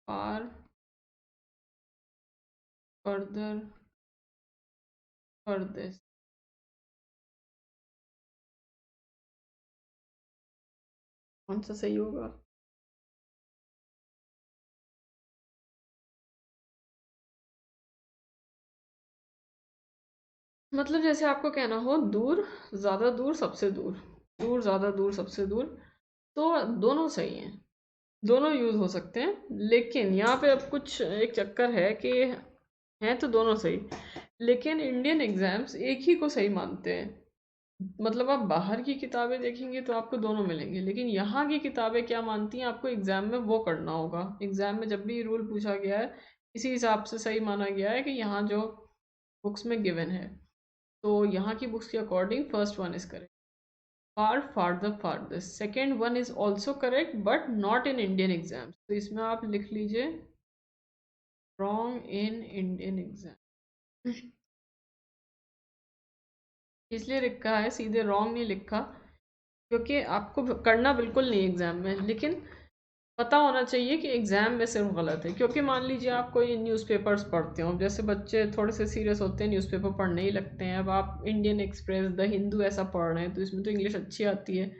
फार, फर्दर, फर्देस्ट। कौन सा सही होगा? मतलब जैसे आपको कहना हो दूर, ज़्यादा दूर, सबसे दूर। दूर, ज़्यादा दूर, सबसे दूर। तो दोनों सही हैं, दोनों यूज़ हो सकते हैं। लेकिन यहाँ पे अब कुछ एक चक्कर है कि हैं तो दोनों सही, लेकिन इंडियन एग्जाम्स एक ही को सही मानते हैं। मतलब आप बाहर की किताबें देखेंगे तो आपको दोनों मिलेंगे, लेकिन यहाँ की किताबें क्या मानती हैं, आपको एग्जाम में वो करना होगा। एग्जाम में जब भी रूल पूछा गया है, इसी हिसाब से सही माना गया है कि यहाँ जो बुक्स में गिवन है, तो यहाँ की बुक्स के according first one is correct. Far, farther, farthest. Second one is also correct but not in Indian exams, तो इसमें आप लिख लीजिए रॉन्ग इन इंडियन एग्जाम। इसलिए लिखा है, सीधे रॉन्ग नहीं लिखा, क्योंकि आपको करना बिल्कुल नहीं एग्जाम में, लेकिन पता होना चाहिए कि एग्जाम में सिर्फ गलत है। क्योंकि मान लीजिए आप कोई न्यूज़पेपर्स पढ़ते हो, जैसे बच्चे थोड़े से सीरियस होते हैं, न्यूज़पेपर पढ़ने ही लगते हैं। अब आप इंडियन एक्सप्रेस, द हिंदू ऐसा पढ़ रहे हैं, तो इसमें तो इंग्लिश अच्छी आती है।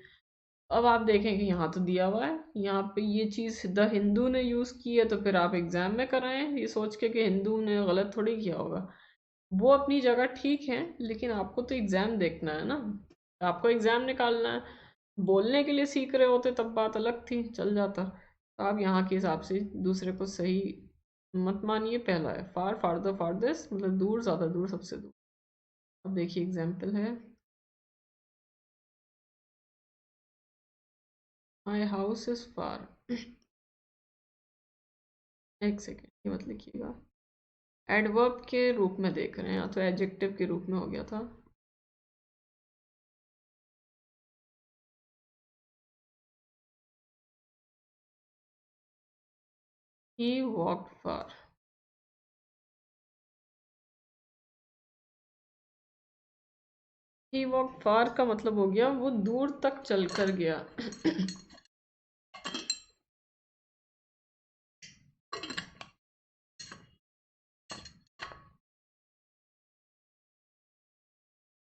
अब आप देखें कि यहाँ तो दिया हुआ है, यहाँ पे ये चीज़ द हिंदू ने यूज़ की है, तो फिर आप एग्जाम में कराएं ये सोच के कि हिंदू ने गलत थोड़ी किया होगा। वो अपनी जगह ठीक है, लेकिन आपको तो एग्जाम देखना है ना, आपको एग्जाम निकालना है। बोलने के लिए सीख रहे होते तब बात अलग थी, चल जाता। तो आप यहाँ के हिसाब से दूसरे को सही मत मानिए। पहला है फार, फार्दर, फारदेस्ट, मतलब दूर, ज़्यादा दूर, सबसे दूर। अब देखिए एग्जाम्पल है, माई हाउस इज फार। एक सेकेंड, ये मत लिखिएगा। एडवर्ब के रूप में देख रहे हैं, या तो एडजेक्टिव के रूप में हो गया था। He walked far. He walked फार का मतलब हो गया वो दूर तक चल कर गया।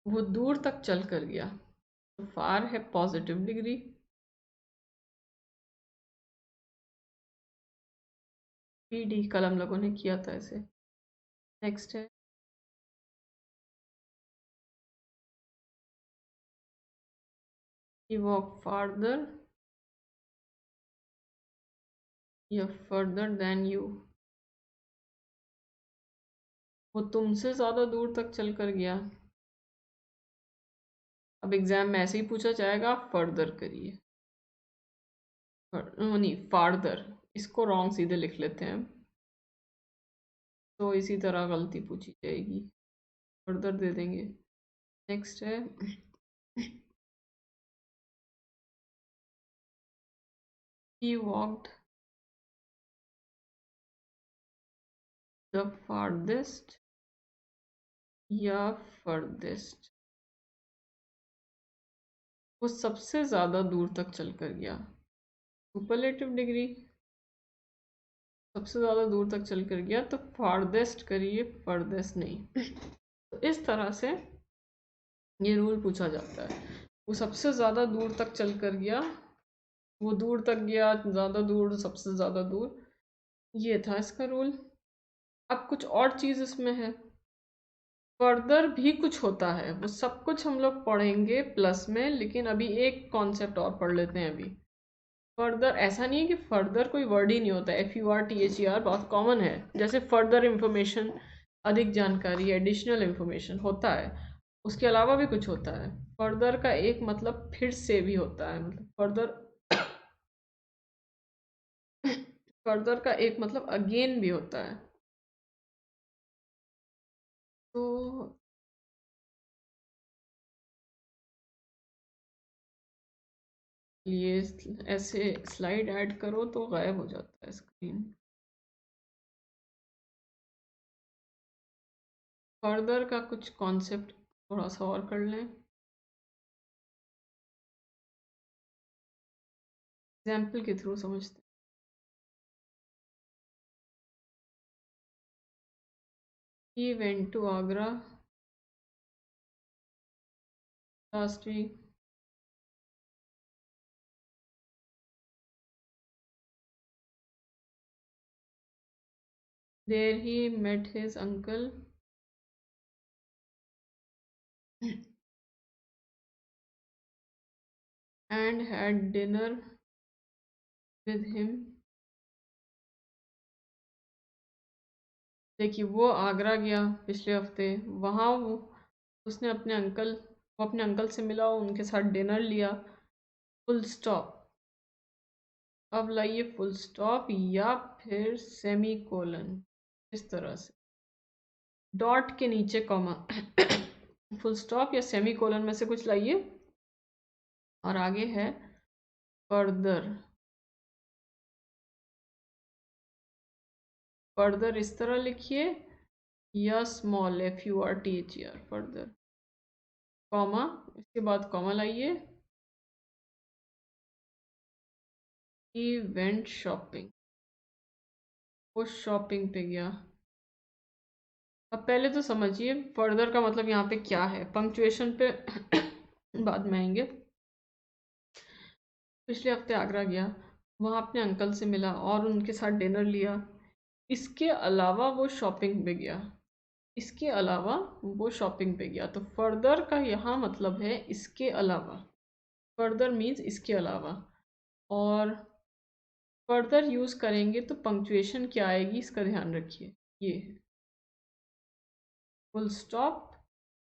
वो दूर तक चल कर गया। तो फार है पॉजिटिव डिग्री। पीडी कल हम लोगों ने किया था इसे। नेक्स्ट है, he walked farther या further than you। वो तुमसे ज़्यादा दूर तक चल कर गया। अब एग्जाम में ऐसे ही पूछा जाएगा, आप फर्दर करिए। नहीं, फार्दर, इसको रॉन्ग सीधे लिख लेते हैं, तो इसी तरह गलती पूछी जाएगी, फर्दर दे देंगे। नेक्स्ट है, he walked the farthest या furthest। वो सबसे ज़्यादा दूर तक चल कर गया। सुपरलेटिव डिग्री, सबसे ज़्यादा दूर तक चल कर गया तो फारदेस्ट करिए, फर्देस्ट नहीं। तो इस तरह से ये रूल पूछा जाता है। वो सबसे ज़्यादा दूर तक चल कर गया, वो दूर तक गया, ज़्यादा दूर, सबसे ज़्यादा दूर, ये था इसका रूल। अब कुछ और चीज़ इसमें है, फर्दर भी कुछ होता है, वो सब कुछ हम लोग पढ़ेंगे प्लस में, लेकिन अभी एक कॉन्सेप्ट और पढ़ लेते हैं अभी। फर्दर ऐसा नहीं है कि फर्दर कोई वर्ड ही नहीं होता, FUR THER बहुत कॉमन है, जैसे फर्दर इंफॉर्मेशन, अधिक जानकारी, एडिशनल इंफॉर्मेशन होता है, उसके अलावा भी कुछ होता है। फर्दर का एक मतलब फिर से भी होता है, मतलब फर्दर फर्दर का एक मतलब अगेन भी होता है। तो ये ऐसे स्लाइड ऐड करो तो गायब हो जाता है स्क्रीन। फर्दर का कुछ कॉन्सेप्ट थोड़ा सा और कर लें, एग्जाम्पल के थ्रू समझते हैं। He went to Agra last week. There he met his uncle and had dinner with him. देखिए वो आगरा गया पिछले हफ्ते, वहाँ वो उसने वो अपने अंकल से मिला, उनके साथ डिनर लिया, फुल स्टॉप। अब लाइए फुल स्टॉप या फिर सेमी कोलन, इस तरह से डॉट के नीचे कॉमा फुल स्टॉप या सेमी कोलन में से कुछ लाइए। और आगे है फर्दर, फर्दर इस तरह लिखिए, या स्मॉल FURTHER फर्दर, कॉमा, इसके बाद कॉमा लाइए। ही वेंट शॉपिंग, वो शॉपिंग पे गया। अब पहले तो समझिए फर्दर का मतलब यहाँ पे क्या है, पंक्चुएशन पे बाद में आएंगे। पिछले हफ्ते आगरा गया, वहाँ अपने अंकल से मिला और उनके साथ डिनर लिया, इसके अलावा वो शॉपिंग पे गया, इसके अलावा वो शॉपिंग पे गया। तो फर्दर का यहाँ मतलब है इसके अलावा, फर्दर मीन्स इसके अलावा। और फर्दर यूज़ करेंगे तो पंक्चुएशन क्या आएगी इसका ध्यान रखिए, ये है फुल स्टॉप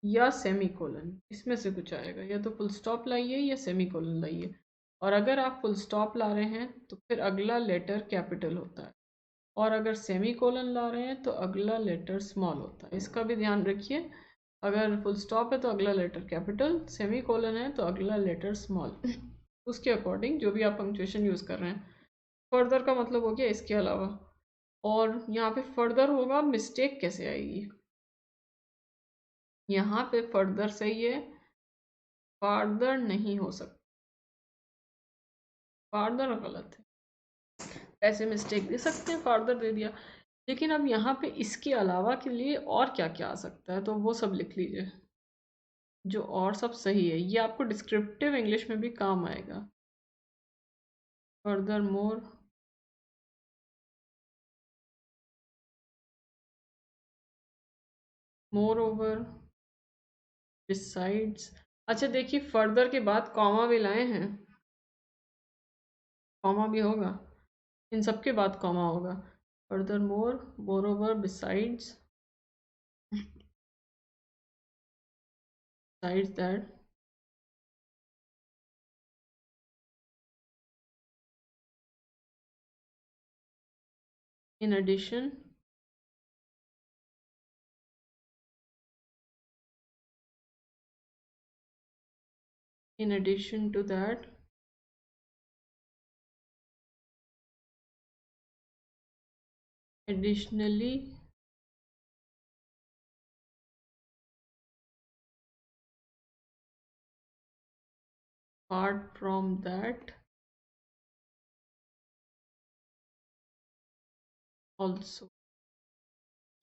या सेमी कोलन, इसमें से कुछ आएगा, या तो फुल स्टॉप लाइए या सेमी कोलन लाइए। और अगर आप फुल स्टॉप ला रहे हैं तो फिर अगला लेटर कैपिटल होता है, और अगर सेमी कोलन ला रहे हैं तो अगला लेटर स्मॉल होता है, इसका भी ध्यान रखिए। अगर फुल स्टॉप है तो अगला लेटर कैपिटल, सेमी कोलन है तो अगला लेटर स्मॉल उसके अकॉर्डिंग जो भी आप पंक्चुएशन यूज़ कर रहे हैं। फर्दर का मतलब हो गया इसके अलावा। और यहाँ पे फर्दर होगा, मिस्टेक कैसे आएगी, यहाँ पे फर्दर सही है, फार्दर नहीं हो सकता, फार्दर गलत है। ऐसे मिस्टेक दे सकते हैं, फार्दर दे दिया, लेकिन अब यहाँ पे इसके अलावा के लिए और क्या क्या आ सकता है, तो वो सब लिख लीजिए जो और सब सही है, ये आपको डिस्क्रिप्टिव इंग्लिश में भी काम आएगा। Further more, moreover, besides. अच्छा देखिए फर्दर के बाद कॉमा भी लाए हैं, कॉमा भी होगा, इन सब के बाद कॉमा होगा। Furthermore, moreover, besides, besides that, in addition, in addition to that, additionally, apart from that, also,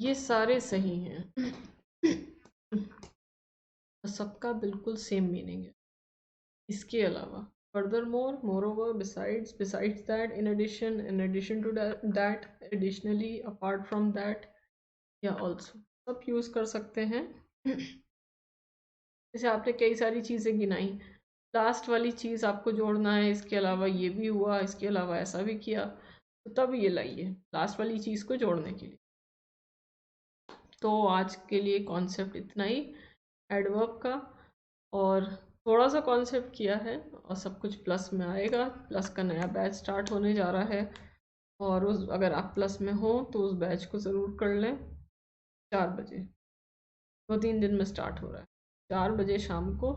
ये सारे सही हैं। सबका बिल्कुल सेम मीनिंग है। इसके अलावा furthermore, moreover, besides that, in addition to that, additionally, apart from that, या also, सब यूज कर सकते हैं। जैसे आपने कई सारी चीजें गिनाई, लास्ट वाली चीज आपको जोड़ना है, इसके अलावा ये भी हुआ, इसके अलावा ऐसा भी किया, तो तब ये लाइए लास्ट वाली चीज को जोड़ने के लिए। तो आज के लिए कॉन्सेप्ट इतना ही एडवर्ब का, और थोड़ा सा कॉन्सेप्ट किया है, और सब कुछ प्लस में आएगा। प्लस का नया बैच स्टार्ट होने जा रहा है, और उस अगर आप प्लस में हो तो उस बैच को ज़रूर कर लें। 4 बजे 2-3 दिन में स्टार्ट हो रहा है, 4 बजे शाम को।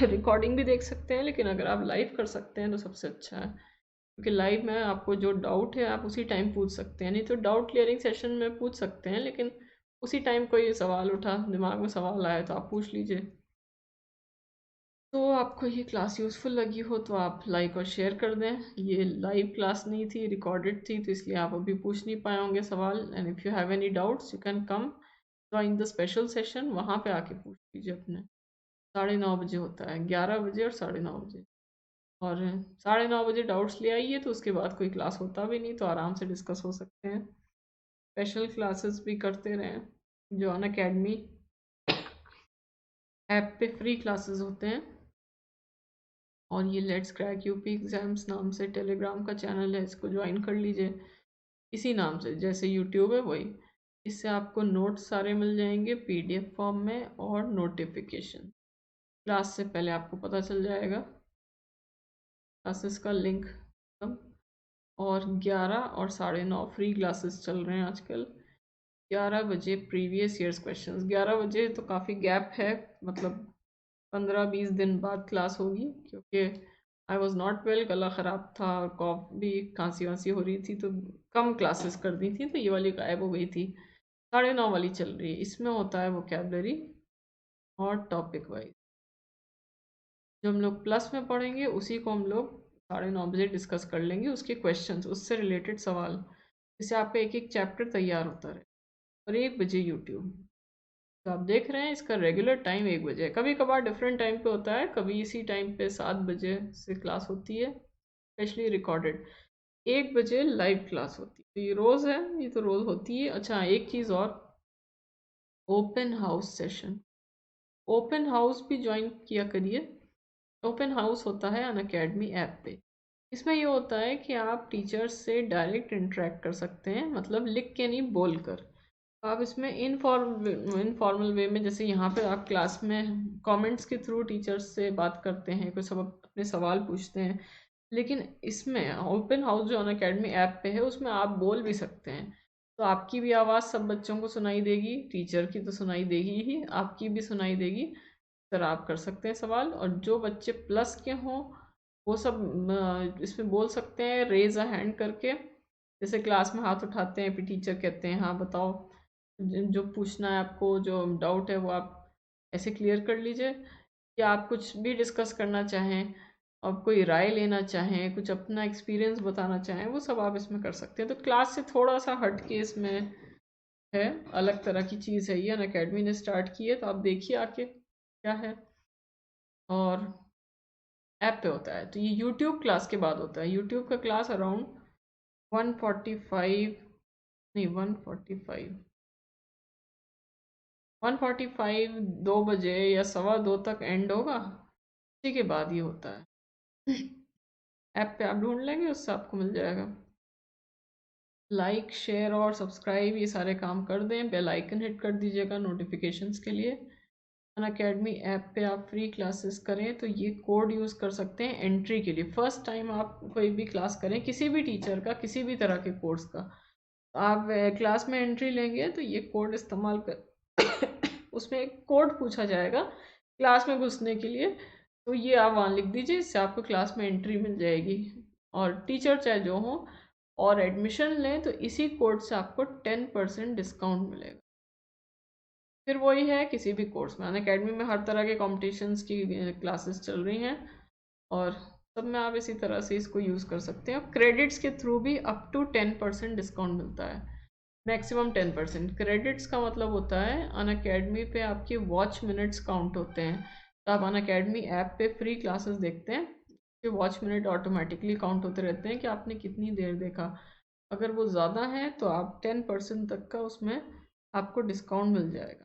रिकॉर्डिंग भी देख सकते हैं, लेकिन अगर आप लाइव कर सकते हैं तो सबसे अच्छा है, क्योंकि लाइव में आपको जो डाउट है आप उसी टाइम पूछ सकते हैं। नहीं तो डाउट क्लियरिंग सेशन में पूछ सकते हैं, लेकिन उसी टाइम कोई सवाल उठा, दिमाग में सवाल आया तो आप पूछ लीजिए। तो आपको ये क्लास यूज़फुल लगी हो तो आप लाइक और शेयर कर दें। ये लाइव क्लास नहीं थी, रिकॉर्डेड थी, तो इसलिए आप अभी पूछ नहीं पाए होंगे सवाल। And if you have any doubts you can come join the special session, वहाँ पे आके पूछ लीजिए अपने। 9:30 बजे होता है, 11 बजे और 9:30 बजे। और 9:30 बजे डाउट्स ले आइए, तो उसके बाद कोई क्लास होता भी नहीं, तो आराम से डिस्कस हो सकते हैं। स्पेशल क्लासेस भी करते रहें, जो अनअकैडमी ऐप पे फ्री क्लासेस होते हैं। और ये लेट्स क्रैक यूपी एग्ज़ाम्स नाम से टेलीग्राम का चैनल है, इसको ज्वाइन कर लीजिए, इसी नाम से जैसे यूट्यूब है वही। इससे आपको नोट्स सारे मिल जाएंगे पीडीएफ फॉर्म में, और नोटिफिकेशन क्लास से पहले आपको पता चल जाएगा, क्लासेस का लिंक। और 11 और 9:30 फ्री क्लासेस चल रहे हैं आजकल। 11 बजे प्रीवियस ईयर्स क्वेश्चंस, 11 बजे तो काफ़ी गैप है, मतलब 15-20 दिन बाद क्लास होगी, क्योंकि आई वॉज नॉट वेल, गला ख़राब था, कॉफ भी, खांसी वांसी हो रही थी, तो कम क्लासेस कर दी थी, तो ये वाली गायब हो गई थी। 9:30 वाली चल रही है, इसमें होता है वोकेबलरी और टॉपिक वाइज। जो हम लोग प्लस में पढ़ेंगे उसी को हम लोग 9:30 बजे डिस्कस कर लेंगे, उसके क्वेश्चंस, उससे रिलेटेड सवाल, जिससे आपका एक एक चैप्टर तैयार होता रहे। और 1 बजे यूट्यूब, तो आप देख रहे हैं इसका रेगुलर टाइम 1 बजे है। कभी कभार डिफरेंट टाइम पे होता है, कभी इसी टाइम पे 7 बजे से क्लास होती है, स्पेशली रिकॉर्डेड। 1 बजे लाइव क्लास होती है, तो ये रोज़ है, ये तो रोज़ होती है। अच्छा, एक चीज़ और, open house session, open house भी ज्वाइन किया करिए। ओपन हाउस होता है अनअकैडमी ऐप पे। इसमें ये होता है कि आप टीचर्स से डायरेक्ट इंटरेक्ट कर सकते हैं, मतलब लिख के नहीं, बोल कर। आप इसमें इनफॉर्मल वे में, जैसे यहाँ पे आप क्लास में कमेंट्स के थ्रू टीचर्स से बात करते हैं, कोई सब अपने सवाल पूछते हैं, लेकिन इसमें ओपन हाउस जो अनअकैडमी ऐप पे है, उसमें आप बोल भी सकते हैं। तो आपकी भी आवाज़ सब बच्चों को सुनाई देगी, टीचर की तो सुनाई देगी ही, आपकी भी सुनाई देगी। सर आप कर सकते हैं सवाल, और जो बच्चे प्लस के हों वो सब इसमें बोल सकते हैं रेज अ हैंड करके। जैसे क्लास में हाथ उठाते हैं, फिर टीचर कहते हैं हाँ बताओ, जो पूछना है आपको, जो डाउट है वो आप ऐसे क्लियर कर लीजिए। या आप कुछ भी डिस्कस करना चाहें, आप कोई राय लेना चाहें, कुछ अपना एक्सपीरियंस बताना चाहें, वो सब आप इसमें कर सकते हैं। तो क्लास से थोड़ा सा हट के इसमें है, अलग तरह की चीज़ है ये, अनअकैडमी ने स्टार्ट की है, तो आप देखिए आके क्या है। और ऐप पे होता है, तो ये यूट्यूब क्लास के बाद होता है। यूट्यूब का क्लास अराउंड 1:45, नहीं 1:45 2 बजे या 1:15 तक एंड होगा, उसी के बाद ये होता है। ऐप पे आप ढूंढ लेंगे, उससे आपको मिल जाएगा। लाइक शेयर और सब्सक्राइब ये सारे काम कर दें, बेल आइकन हिट कर दीजिएगा नोटिफिकेशंस के लिए। अनअकैडमी ऐप पे आप फ्री क्लासेस करें तो ये कोड यूज़ कर सकते हैं एंट्री के लिए। फर्स्ट टाइम आप कोई भी क्लास करें, किसी भी टीचर का, किसी भी तरह के कोर्स का, आप क्लास में एंट्री लेंगे तो ये कोड इस्तेमाल कर उसमें एक कोड पूछा जाएगा क्लास में घुसने के लिए, तो ये आप वहाँ लिख दीजिए, इससे आपको क्लास में एंट्री मिल जाएगी। और टीचर चाहे जो हो और एडमिशन लें तो इसी कोड से आपको 10% डिस्काउंट मिलेगा। फिर वही है किसी भी कोर्स में, अनअकैडमी में हर तरह के कॉम्पिटिशन्स की क्लासेस चल रही हैं, और सब में आप इसी तरह से इसको यूज़ कर सकते हैं। क्रेडिट्स के थ्रू भी अप टू 10% डिस्काउंट मिलता है, मैक्सिमम 10%। क्रेडिट्स का मतलब होता है अनअकैडमी पे आपकी वॉच मिनट्स काउंट होते हैं। तो आप अनअकैडमी ऐप पे फ्री क्लासेस देखते हैं, कि वॉच मिनट ऑटोमेटिकली काउंट होते रहते हैं कि आपने कितनी देर देखा। अगर वो ज़्यादा है तो आप 10% तक का उसमें आपको डिस्काउंट मिल जाएगा,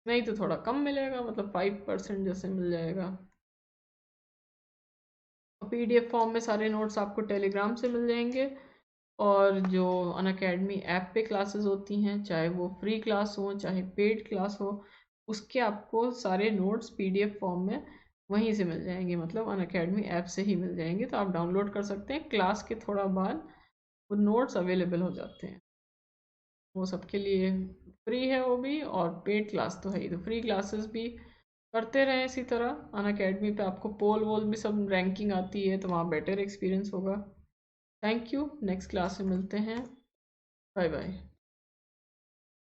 नहीं तो थोड़ा कम मिलेगा, मतलब 5% जैसे मिल जाएगा। PDF फॉर्म में सारे नोट्स आपको टेलीग्राम से मिल जाएंगे, और जो अनअकैडमी ऐप पे क्लासेस होती हैं, चाहे वो फ्री क्लास हो चाहे पेड क्लास हो, उसके आपको सारे नोट्स PDF फॉर्म में वहीं से मिल जाएंगे, मतलब अनअकैडमी ऐप से ही मिल जाएंगे। तो आप डाउनलोड कर सकते हैं, क्लास के थोड़ा बाद वो नोट्स अवेलेबल हो जाते हैं। वो सबके लिए फ्री है वो भी, और पेड क्लास तो है ही। तो फ्री क्लासेस भी करते रहें इसी तरह। अनअकैडमी पे आपको पोल वोल भी सब रैंकिंग आती है, तो वहाँ बेटर एक्सपीरियंस होगा। थैंक यू, नेक्स्ट क्लास में मिलते हैं। Bye bye.